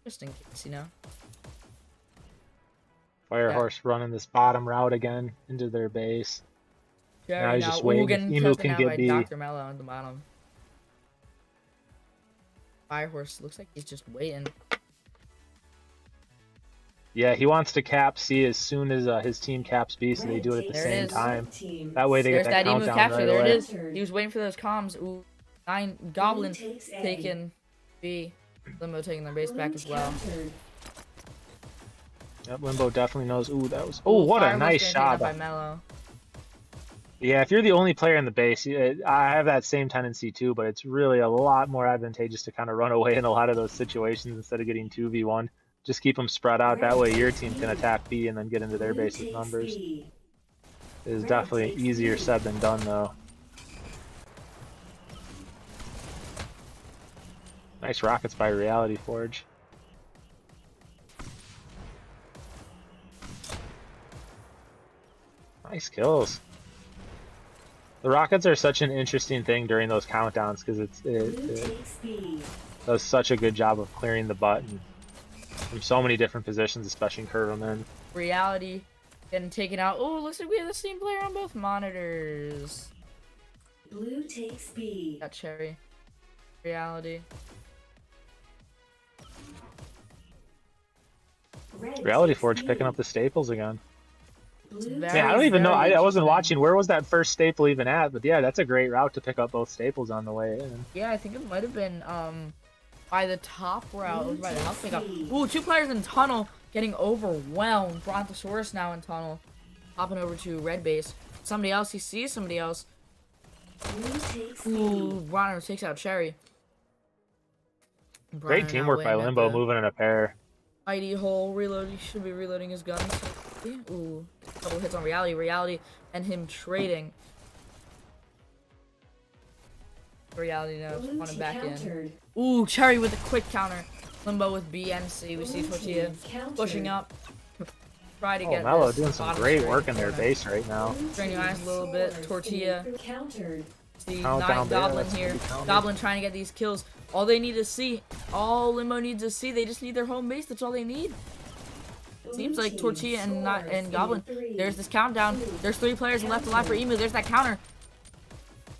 just in case, you know. Firehorse running this bottom route again into their base. Jerry he's just waiting if getting Emu kept can out get by B. Dr. Mello on the bottom. Firehorse looks like he's just waiting. Yeah, he wants to cap C as soon as his team caps B, so they do it at the There it same is. time. That way they There's get that that Emu countdown capture. right There away. it is. He was waiting for those comms. Ooh, 9 Goblin takes A. taking B. Limbo taking their base back as well. Yep, Limbo definitely knows. Ooh, that was. Oh, what a Firehorse nice getting taken out shot. by Mello. Yeah, if you're the only player in the base, I have that same tendency too, but it's really a lot more advantageous to kind of run away in a lot of those situations instead of getting 2v1. Just keep them spread out. That way your team can attack B and then get into their base with numbers. It is definitely easier said than done, though. Nice rockets by Reality Forge. Nice kills. The rockets are such an interesting thing during those countdowns because it does such a good job of clearing the button from so many different positions, especially in curve them in. Reality Getting taken out. Oh, looks like we have the same player on both monitors. Blue takes B. Got Cherry. Reality. Red Reality takes Forge B. picking up the staples again. Blue very- Yeah, I don't even know. very I wasn't interesting. watching. Where was that first staple even at? But yeah, that's a great route to pick up both staples on the way in. Yeah, I think it might have been by the top route. It was by the house pickup. Blue Ooh, 2 players in tunnel getting overwhelmed. Brontosaurus now in tunnel. Hopping over to red base. Somebody else, he sees somebody else. Blue takes Ooh, B. Bronner takes out Cherry. Great Bronner now teamwork by waiting at Limbo, the moving in a pair. ID hole, reloading, should be reloading his guns. Ooh, couple hits on Reality, and him trading. Reality now, Blue spawning team back in. countered. Ooh, Cherry with a quick counter. Limbo with BNC. We see Blue Tortilla team's countered. pushing up. Try to Oh, get Mello this doing some bottom great straight work in their corner. base right now. Blue Strain your team eyes a little bit. scores. Tortilla. Countered. The Count 9 down there, Goblin that's here. gonna be counted. Goblin trying to get these kills. All they need to see. All Limbo needs to see. They just need their home base. That's all they need. Seems Blue like team Tortilla and scores in Goblin. 3. There's this countdown. There's 3 players left alive for EMU. There's that counter.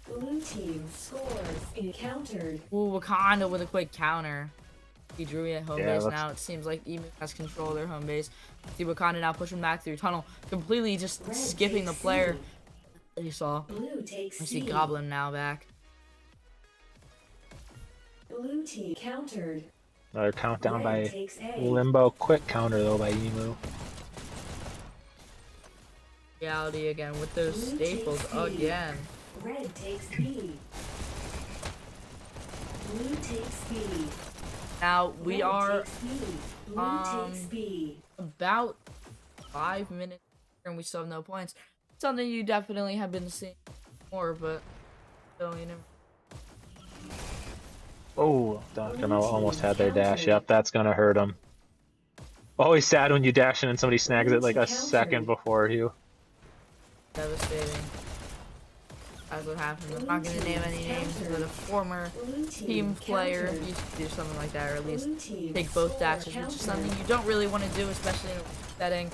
Blue team scores. Encountered. Ooh, Wakanda with a quick counter. He drew it at home Yeah, base let's- now. It seems like EMU has control of their home base. See Wakanda now pushing back through tunnel. Completely just Red skipping the takes player C. that he saw. Blue takes I see C. Goblin now back. Blue team countered. Another countdown Red by takes A. Limbo. Quick counter though by Emu. Reality again with those Blue staples takes C. again. Red takes B. Blue takes B. Now we Red are takes B. Blue takes B. about 5 minutes and we still have no points. Something you definitely have been seeing more, but still, you know. Oh, Dr. Mello almost had their dash. Yep, that's gonna hurt him. Always sad when you dash in and somebody snags it like a second before you. Devastating. That's what happened. I'm not gonna name any names, but a former Blue team player countered. used to do something like that, or at least Blue team take both score dashes, which is countered. something you don't really want to do, especially in a setting.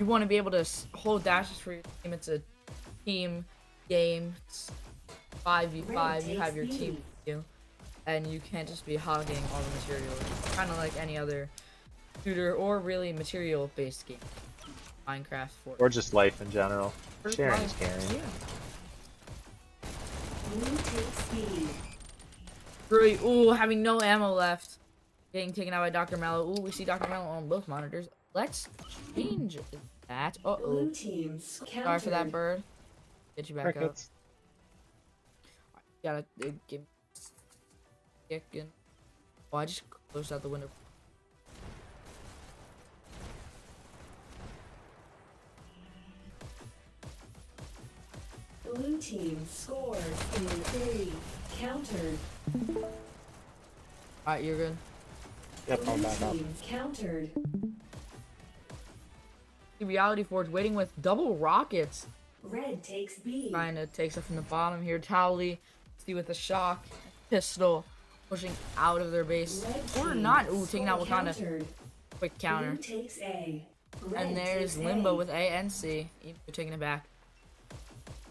You want to be able to hold dashes for your team. It's a team game. It's 5v5. You have your team with you, and you can't just be hogging all the materials. Kind of like any other shooter or really material-based game. Minecraft, Fortnite. Or just life in general. Or Sharing is life. caring. Yeah. Blue takes B. Really, ooh, having no ammo left. Getting taken out by Dr. Mello. Ooh, we see Dr. Mello on both monitors. Let's change that. Uh-oh. Blue teams countered. Sorry for that, bird. Get you back up. Crickets. Gotta give kick in. Oh, I just closed out the window. Blue team scores in 3. Countered. Alright, you're good. Yep, I'm Blue back up. teams countered. The Reality Forge waiting with double rockets. Red takes B. Trying to take stuff from the bottom here. Towley, see with the shock. Pistol. Pushing out of their base. Red Or team not. Ooh, taking out score Wakanda. countered. Quick counter. Blue takes A. Red And there's takes Limbo A. with A and C. Emu taking it back.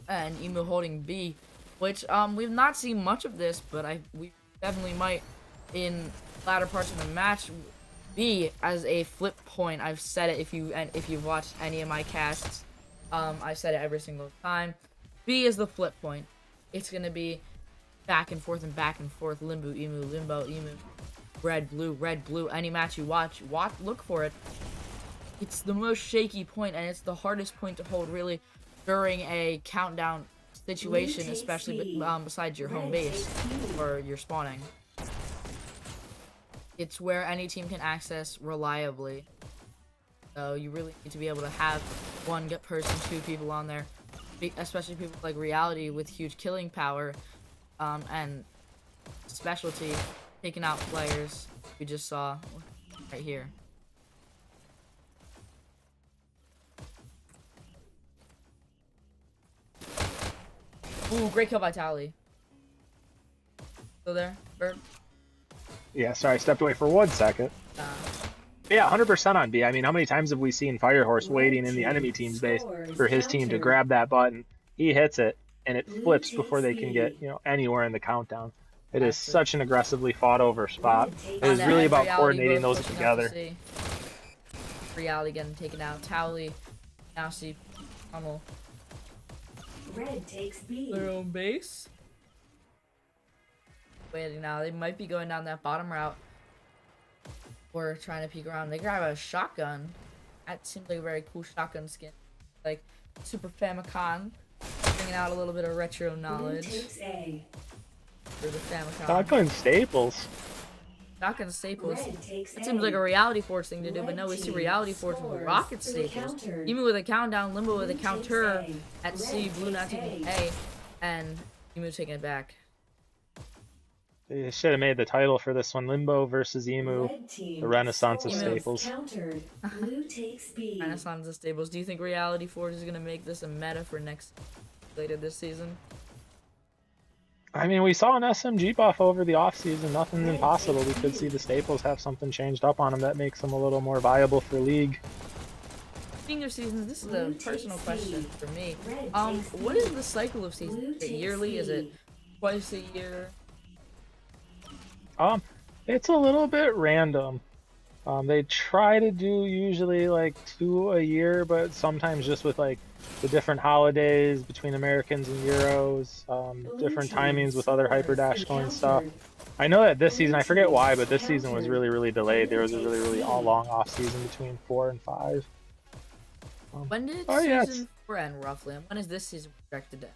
And Emu holding B. Which, we've not seen much of this, but we definitely might in latter parts of the match. B as a flip point. I've said it if you've watched any of my casts. I've said it every single time. B is the flip point. It's gonna be back and forth and back and forth. Limbo, Emu, Limbo, Emu. Red, blue. Any match you watch, look for it. It's the most shaky point, and it's the hardest point to hold, really, during a countdown situation, Blue takes especially B. besides your home Red base takes B. or your spawning. It's where any team can access reliably. So you really need to be able to have one person, 2 people on there, especially people like Reality with huge killing power, and specialty, taking out players. We just saw right here. Ooh, great kill by Tally. Still there, Bird? Yeah, sorry, I stepped away for 1 second. Yeah, 100% on B. I mean, how many times have we seen Firehorse waiting in the enemy team's base for his team to grab that button? He hits it, and it flips before they can get, anywhere in the countdown. It is such an aggressively fought over spot. It is really about coordinating those together. Reality getting taken out. Towley now see Pummel. Red takes B. Their own base. Waiting now. They might be going down that bottom route. Or trying to peek around. They grab a shotgun. That seems like a very cool shotgun skin. Like Super Famicom. Bringing out a little bit of retro knowledge. Blue takes A. For the Famicom. Shotgun staples. Shotgun staples. Red takes That seems like a Reality Force thing to do, but no, we see Reality Force with rocket staples. Emu with a countdown, Limbo with a counter at C, Blue not taking A, and Emu taking it back. They should have made the title for this one, Limbo versus Emu, the Renaissance of Staples. Countered. Blue takes B. Renaissance of Staples. Do you think Reality Force is going to make this a meta for later this season? I mean, we saw an SMG buff over the offseason. Nothing's impossible. We could see the Staples have something changed up on them that makes them a little more viable for League. Speaking of seasons, this is a personal question for me. What is the cycle of seasons? Is it yearly? Is it twice a year? It's a little bit random. They try to do usually like 2 a year, but sometimes just with like the different holidays between Americans and Euros, different timings with other Hyperdash going stuff. I know that this season, I forget why, but this season was really, really delayed. There was a really, really long off season between 4 and 5. When did season 4 end roughly? And when is this season projected to end?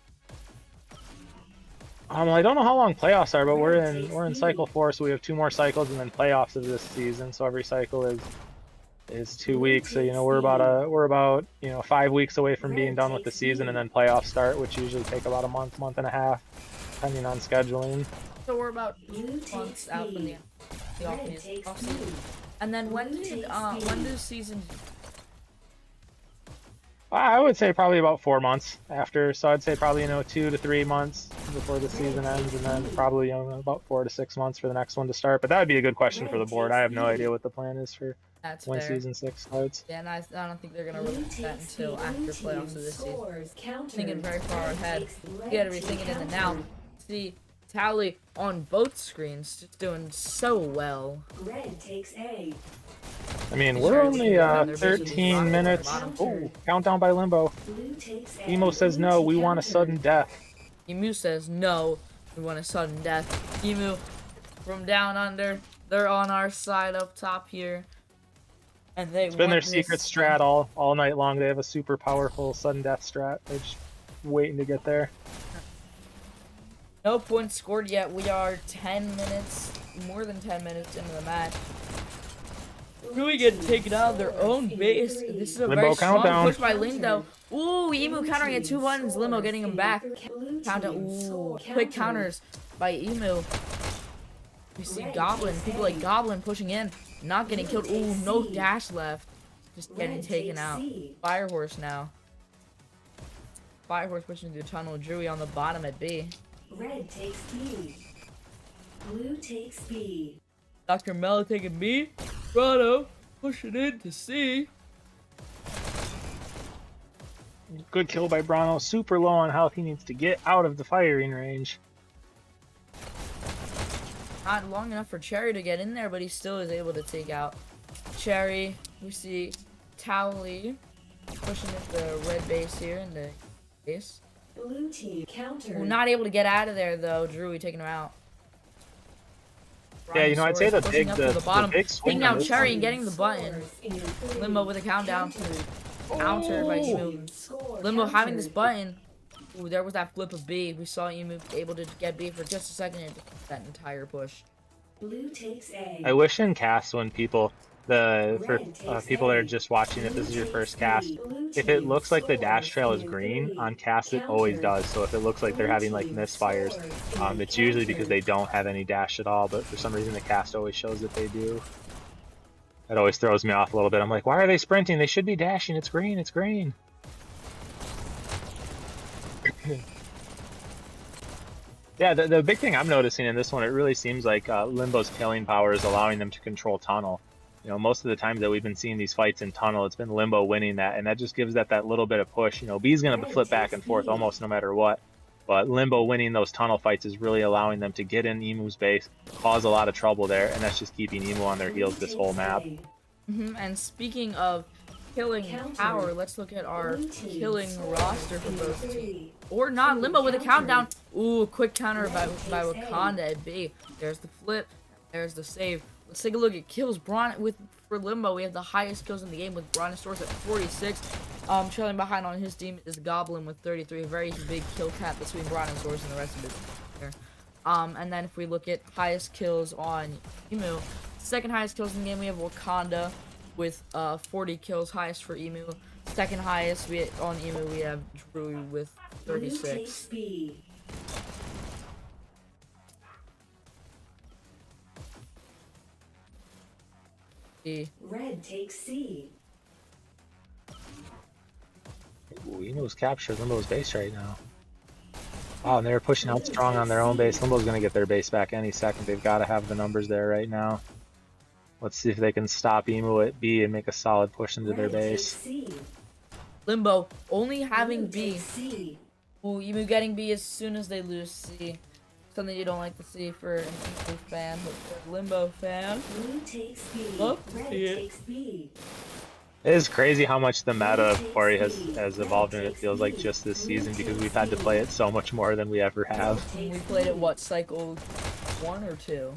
I don't know how long playoffs are, but we're in cycle 4, so we have 2 more cycles and then playoffs of this season. So every cycle is 2 weeks. So we're about 5 weeks away from being done with the season, and then playoffs start, which usually take about a month and a half, depending on scheduling. So we're about 2 months out from the off season. And then when do seasons? I would say probably about 4 months after. So I'd say probably 2 to 3 months before the season ends, and then probably about 4 to 6 months for the next one to start. But that would be a good question for the board. I have no idea what the plan is for when season 6 starts. Yeah, and I don't think they're gonna release that until after playoffs of this season. Thinking very far ahead. You gotta be thinking in the now. See Tally on both screens, just doing so well. Red takes A. I mean, we're only 13 minutes. Oh, countdown by Limbo. Blue takes A. Emo says no, we want a sudden death. Emu says no, we want a sudden death. Emu from down under, they're on our side up top here. And it's been their secret strat all night long. They have a super powerful sudden death strat. They're just waiting to get there. No points scored yet. We are 10 minutes, more than 10 minutes into the match. Really getting taken out of their own base. This is a very strong push by Limbo. Ooh, Emu countering at 2 buttons. Limbo getting him back. Countdown. Ooh, quick counters by Emu. We see Goblin. People like Goblin pushing in. Not getting killed. Ooh, no dash left. Just getting taken out. Firehorse now. Firehorse pushing through the tunnel. Drewy on the bottom at B. Red takes B. Blue takes B. Dr. Mel taking B. Rado pushing in to C. Good kill by Brano. Super low on health. He needs to get out of the firing range. Not long enough for Cherry to get in there, but he still is able to take out Cherry. We see Towley pushing into the red base here in the base. Blue team counter. We're not able to get out of there though. Drewy taking him out. Yeah, I'd say the big taking out Cherry and getting the button. Limbo with a countdown. Countered by Emu. Limbo having this button. Ooh, there was that flip of B. We saw Emu able to get B for just a second and that entire push. Blue takes A. I wish in cast when people that are just watching, if this is your first cast, if it looks like the dash trail is green on cast, it always does. So if it looks like they're having like misfires, it's usually because they don't have any dash at all, but for some reason the cast always shows that they do. That always throws me off a little bit. I'm like, why are they sprinting? They should be dashing. It's green. It's green. Yeah, the big thing I'm noticing in this one, it really seems like Limbo's killing power is allowing them to control tunnel. You know, most of the times that we've been seeing these fights in tunnel, it's been Limbo winning that, and that just gives that little bit of push. You know, B's going to flip back and forth almost no matter what, but Limbo winning those tunnel fights is really allowing them to get in Emu's base, cause a lot of trouble there, and that's just keeping Emu on their heels this whole map. And speaking of killing power, let's look at our killing roster for both teams. Or not, Limbo with a countdown. Ooh, quick counter by Wakanda at B. There's the flip, there's the save. Let's take a look at kills. For Limbo, we have the highest kills in the game with Brontosaurus at 46. Trailing behind on his team is Goblin with 33. A very big kill cap between Brontosaurus and the rest of his team. And then if we look at highest kills on Emu, second highest kills in the game, we have Wakanda with 40 kills, highest for Emu. Second highest on Emu, we have Drew with 36. Red takes C. Ooh, Emu's captured Limbo's base right now. Oh, and they're pushing out strong on their own base. Limbo's going to get their base back any second. They've got to have the numbers there right now. Let's see if they can stop Emu at B and make a solid push into their base. Limbo only having B. Ooh, Emu getting B as soon as they lose C. Something you don't like to see for an Emu fan, but for a Limbo fan. Blue takes B. Look, Red see it. takes B. It is crazy how much the meta of Quarry has evolved, and it feels like just this season because we've had to play it so much more than we ever have. We played it, what, cycle 1 or 2?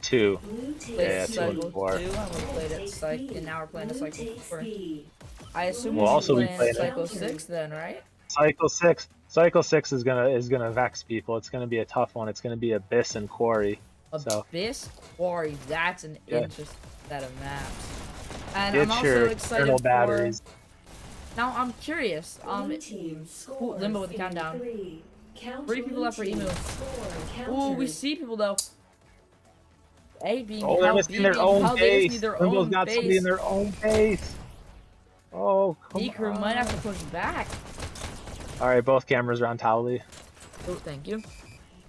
2. Blue takes Yeah, C. 2 and Cycle 4. 2, and we played it cycle, and now we're playing a Blue cycle takes 4. B. I assume We'll we'll also be playing playing cycle 6 then, right? Cycle 6. Cycle 6 is gonna vex people. It's gonna be a tough one. It's gonna be Abyss and Quarry. So Abyss Quarry, that's an Yeah. interesting set of maps. And get I'm also your excited external for... batteries. Now I'm curious. Blue team scores Limbo with the countdown. 83. Count 3 people left for blue Emu. team score Ooh, we countered. see people though. A being Oh, they're held, missing B their being own held, they just base. need their Limbo's own got somebody base. in their own base. Oh, come B crew on. might have to push back. All right, both cameras are on Towley. Oh, thank you.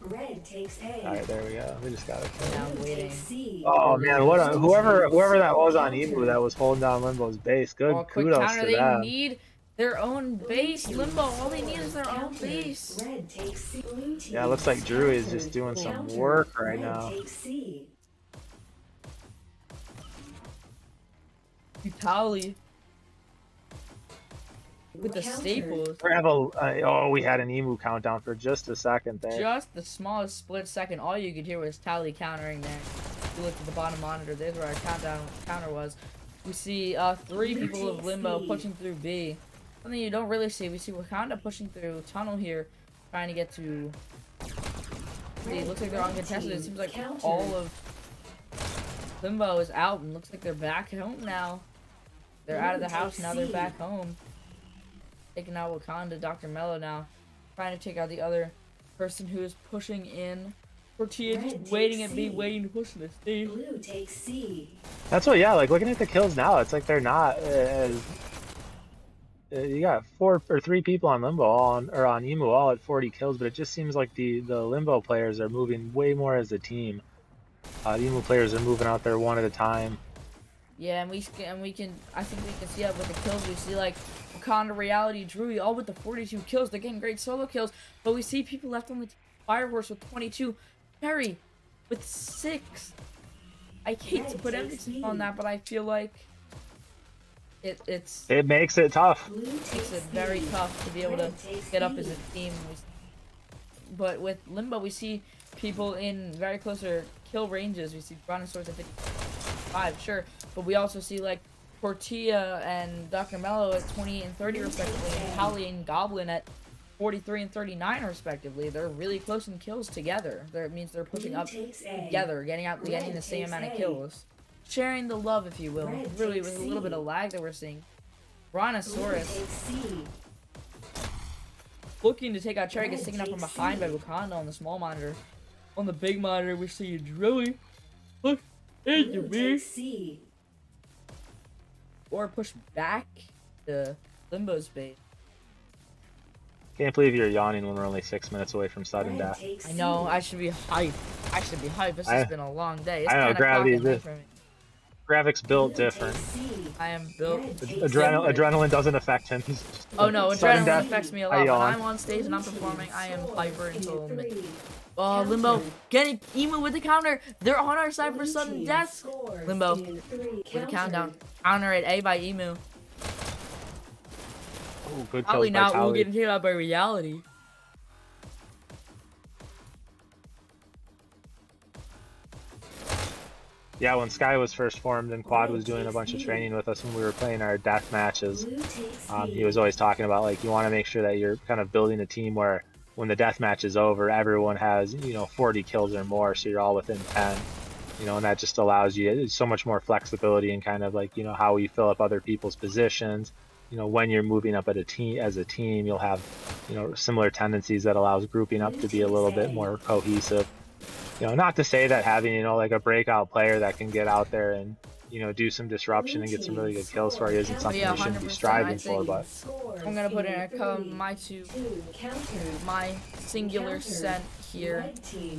Red takes A. All right, there we go. We just got it. Now I'm Blue waiting. takes C. Oh man, whoever that was on Emu that was holding down Limbo's base. Good Oh, quick kudos counter. to They them. need their own base. Limbo, all they need is their own Countered. base. Red takes C. Blue team Yeah, it looks like Drew is just countered. doing some Countered. work right Red now. takes C. Tally. With the Countered. staples. We had an Emu countdown for just a second there. Just the smallest split second. All you could hear was Tally countering there. If you look at the bottom monitor, there's where our counter was. We see 3 people of Limbo pushing through B. Something you don't really see. We see Wakanda pushing through tunnel here, trying to get to. See, it looks like they're uncontested. It seems like all of Limbo is out, and looks like they're back home now. They're out of the house now. They're back home. Taking out Wakanda, Dr. Mello now, trying to take out the other person who is pushing in. Tortilla just waiting at B, waiting to push this team. Blue takes C. That's what, yeah, like looking at the kills now, it's like they're not as. You got 4 or 3 people on Limbo, on Emu, all at 40 kills, but it just seems like the Limbo players are moving way more as a team. The Emu players are moving out there one at a time. Yeah, and I think we can see that with the kills. We see like Wakanda, Reality, Drewy, all with the 42 kills. They're getting great solo kills, but we see people left on the team. Firehorse with 22, Perry with 6. I hate to put emphasis on that, but I feel like it makes it tough. Blue makes takes it very C. tough to be able to Red takes get up B. as a team. But with Limbo, we see people in very closer kill ranges. We see Brontosaurus at 55, sure, but we also see like Tortilla and Dr. Mello at 20 and 30 respectively, and Holly and Goblin at 43 and 39 respectively. They're really close in kills together. It means they're pushing Blue up takes A. together, getting the same takes amount of A. kills. Sharing the love, if you will. Red Really, takes with a little C. bit of lag that we're seeing. Blue Brontosaurus takes C. looking to take out Cherry, gets Red taken out from takes behind by C. Wakanda on the small monitor. On the big monitor, we see Drilly. Look into Blue me. takes C. Or push back to Limbo's base. Can't believe you're yawning when we're only 6 minutes away from sudden Red death. takes I know, C. I should be hyped. This has been a long day. It's I know, 10 o'clock Gravity at night is for me. Gravix built different. I am built. Adrenaline doesn't affect him. He's just Oh no, sudden adrenaline death. affects me a How lot. you When on? I'm on stage and I'm performing, I am hyper until mid. Oh, Limbo, getting EMU with the counter. They're on our side for sudden death. Limbo with a countdown. Counter at A by EMU. Oh, good kills Probably by not. We'll Tally. get hit out by reality. Yeah, when Sky was first formed and Quad was doing a bunch of training with us when we were playing our death matches, he was always talking about, like, you want to make sure that you're kind of building a team where when the death match is over, everyone has, 40 kills or more, so you're all within 10. And that just allows you so much more flexibility in kind of like, how you fill up other people's positions. When you're moving up as a team, you'll have, similar tendencies that allows grouping up to be a little bit more cohesive. Not to say that having, like a breakout player that can get out there and, do some disruption and get some really good kills for you isn't something you shouldn't be striving for, but I'm gonna put in my singular set here.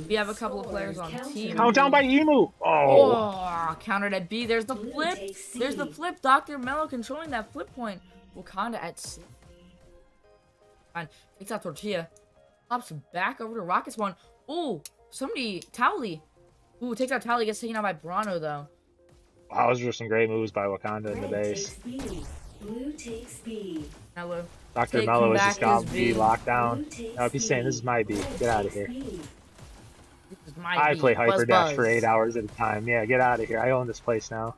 We have a couple of players on team. countdown by EMU. Oh, countered at B. There's the flip. There's the flip. Dr. Mello controlling that flip point. Wakanda at C. And takes out Tortilla. Pops back over to Rockets one. Ooh, somebody, Towley. Ooh, takes out Towley. Gets taken out by Brano though. Wow, those were some great moves by Wakanda in the base. Blue takes B. Mello. Dr. Taking Mello has back just got his B B. locked down. Now, if he's saying this is my B, get out of here. This is my I B. play Buzz, Hyperdash for buzz. 8 hours at a time. Yeah, get out of here. I own this place now.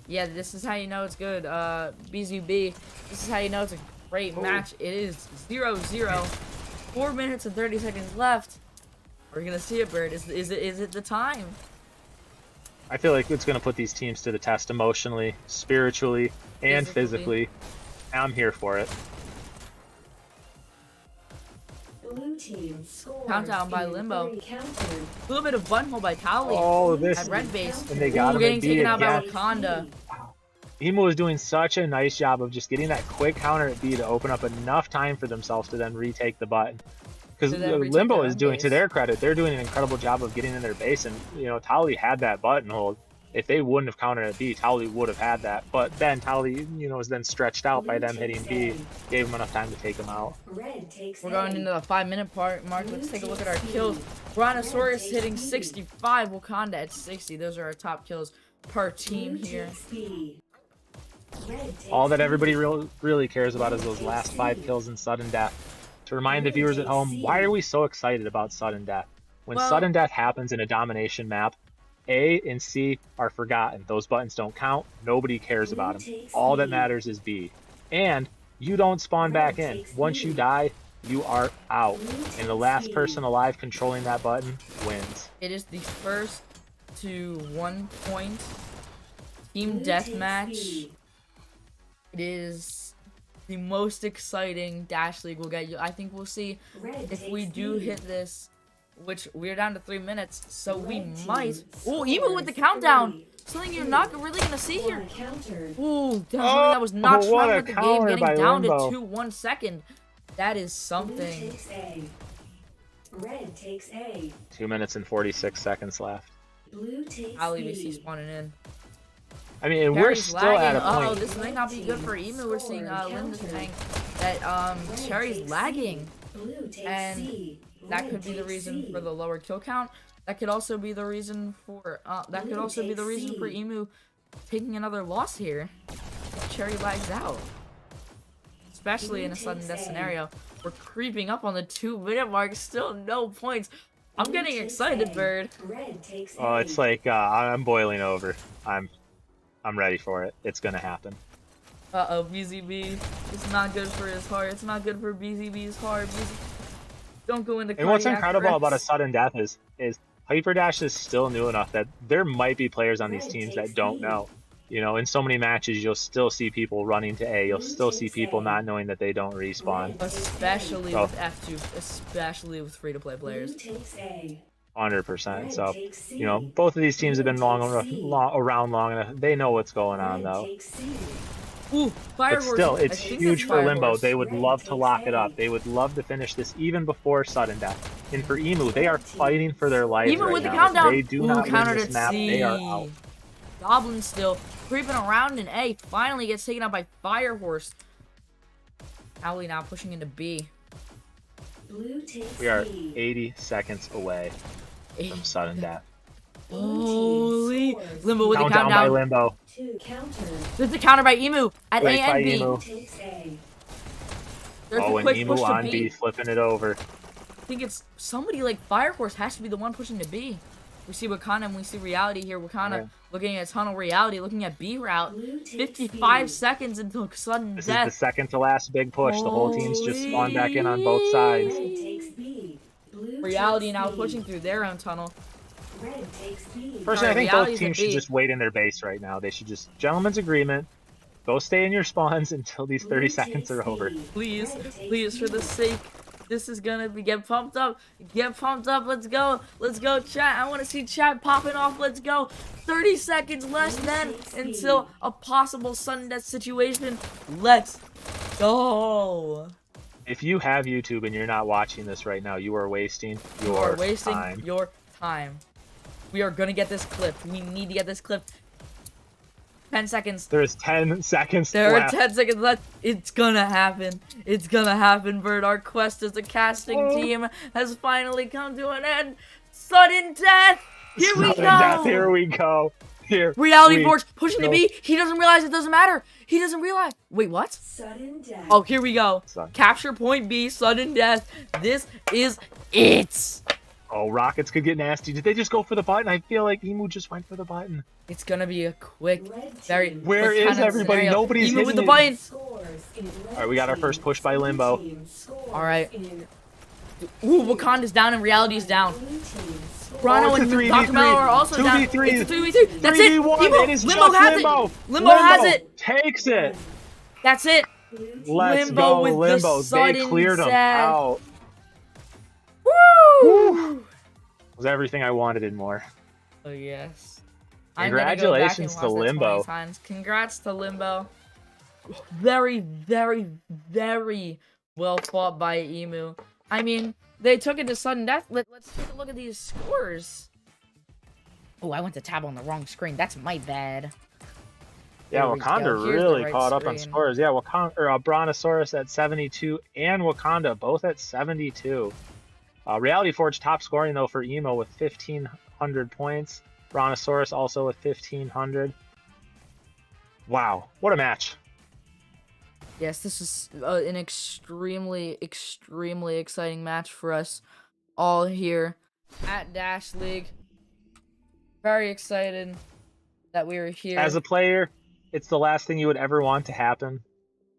Yeah, this is how you know it's good. BZB. This is how you know it's a great match. It is 0-0. 4 minutes and 30 seconds left. We're gonna see it, Bird. Is it the time? I feel like it's going to put these teams to the test emotionally, spiritually, and physically. I'm here for it. Blue team scores Countdown by in Limbo. 3 countered. A little bit of buttonhole by Towley. Oh, this At red base. and they got Ooh, him getting at B taken out by again. Wakanda. EMU was doing such a nice job of just getting that quick counter at B to open up enough time for themselves to then retake the button. Because To then retake Limbo their is own doing, base. to their credit, they're doing an incredible job of getting in their base. And, Towley had that button hold. If they wouldn't have countered at B, Towley would have had that. But then Towley, was then stretched out by them hitting B, gave him enough time to take him out. Red takes We're going A. into the 5-minute mark. Let's take a look at our kills. Brontosaurus hitting 65. Wakanda at 60. Those are our top kills per team Blue here. takes B. Red takes All that C. everybody really cares about is those last 5 kills in sudden death. To remind the viewers at home, why are we so excited about sudden death? When Well- sudden death happens in a domination map, A and C are forgotten. Those buttons don't count. Nobody cares about them. All that matters is B. And you don't spawn back in. Once you die, you are out. And the last person alive controlling that button wins. It is the first to 1 point team Blue deathmatch. takes B. It is the most exciting Dash League we'll get. I think we'll see Red if we takes do B. hit this, which we're down to 3 minutes, so we Red team might. Oh, even with the scores countdown, 3. something you're not really gonna see here. One countered. Ooh, something that was not Oh, what trying a with the game, counter getting by down Limbo. to 1 second. That is Blue something. takes A. Red takes A. 2 minutes and 46 seconds left. Blue takes Ali B. VC spawning in. I mean, and we're Cherry's still at a lagging. point. Oh, this may not be good for Emu. We're seeing Linda saying that Cherry's lagging. Blue takes And C. That Red could be the takes reason C. for the lower kill count. That could also be the reason for Emu taking another loss here. If Cherry lags out. Especially in a sudden death scenario. We're creeping up on the 2-minute mark, still no points. I'm Blue getting takes excited, A. Bird. Red takes Oh, A. it's like I'm boiling over. I'm ready for it. It's gonna happen. Uh-oh, BZB. It's not good for his heart. It's not good for BZB's heart. Don't go into And what's cardiac incredible about a arrest. sudden death is Hyperdash is still new enough that there might be players on these teams that don't know. In so many matches, you'll still see people running to A. You'll still see people not knowing that they don't respawn. Especially Oh. with F2, especially with free-to-play Blue players. takes A. 100%. So, Red takes C. both of these teams have been Blue around long enough. They know what's going on, Red though. takes C. Ooh, Fire But Horse. still, I it's think huge that's for Fire Limbo. Horse. They would Red love to takes lock it A. up. They would love to finish this even before sudden death. And for EMU, they are fighting for their lives Even right with the now. countdown. They do Ooh, not win countered this at map. C. They are out. Goblin still creeping around in A. Finally gets taken out by Fire Horse. Owly now pushing into B. Blue takes We are B. 80 seconds away from sudden death. Holy. Limbo with the Countdown by countdown. Limbo. 2 counter. There's the counter by Emu at Great A by and B. Emu. Takes A. There's Oh, the and quick Emu push to on B. B, flipping it over. I think it's somebody like Fire Horse has to be the one pushing to B. We see Wakanda and we see Reality here. Wakanda Yeah. looking at Tunnel, Reality looking at B route. Blue takes 55 B. seconds until sudden This is death. the second to last big push. The whole team's just spawned back in on both sides. Red takes B. Blue Reality takes now B. pushing through their own tunnel. Red takes B. Personally, I think Reality's both at teams B. should just wait in their base right now. They should just, gentleman's agreement, go stay in your spawns until these 30 Blue seconds takes are over. B. Please, Red takes please, for B. the sake. This is gonna be get pumped up. Get pumped up. Let's go. Let's go, chat. I want to see chat popping off. Let's go. 30 seconds less than until a possible sudden death situation. Let's go. If you have YouTube and you're not watching this right now, you are wasting You are your wasting time. your time. We are gonna get this clipped. We need to get this clipped. 10 seconds. There's 10 seconds There left. are 10 seconds left. It's gonna happen. It's gonna happen, Bird. Our quest as a casting team has finally come to an end. Sudden death! Here we Sudden go! death, here we go. Here Reality we Forge pushing to go. B. He doesn't realize it doesn't matter. He doesn't realize. Wait, what? Sudden death. Oh, here we go. Sudden. Capture point B, sudden death. This is it. Oh, rockets could get nasty. Did they just go for the button? I feel like Emu just went for the button. It's gonna be a quick, Red very team. Where quick is kind of everybody? scenario. Nobody's Even with the hitting it. button. Scores in red Alright, we got our team. first push by Blue Limbo. team scores Alright. in Ooh, Wakanda's down and Reality's down. blue team scores Rhino it's a and 3v3. Dr. Mello are also down. 2v3. It's a 3v3. That's it. 3v1. Limbo, It is Limbo just has Limbo. it. Limbo has it. Takes it. That's it. blue team. Let's Limbo go, with the Limbo. They sudden cleared them death. out. Woo! Was everything I wanted and more. Oh yes. Congratulations to Limbo. Congrats to Limbo. Very, very, very well fought by Emu. I mean, they took it to sudden death. Let's take a look at these scores. Oh, I went to tab on the wrong screen. That's my bad. Yeah, There we go. Wakanda Here's the really right caught up on screen. scores. Yeah, Brontosaurus at 72 and Wakanda both at 72. Reality Forge top scoring though for Emo with 1,500 points. Brontosaurus also with 1,500. Wow, what a match! Yes, this is an extremely, extremely exciting match for us all here at Dash League. Very excited that we are here. As a player, it's the last thing you would ever want to happen.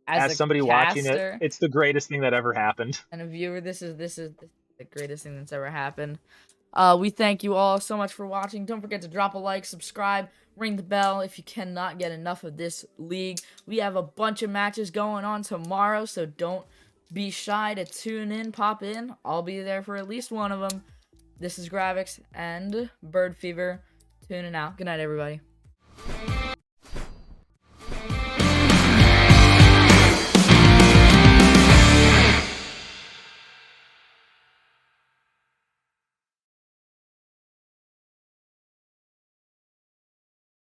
As a somebody watching caster it, it's the greatest thing that ever happened. and a viewer, this is the greatest thing that's ever happened. We thank you all so much for watching. Don't forget to drop a like, subscribe, ring the bell if you cannot get enough of this league. We have a bunch of matches going on tomorrow, so don't be shy to tune in, pop in. I'll be there for at least one of them. This is Gravix and Bird Fever tuning out. Good night, everybody.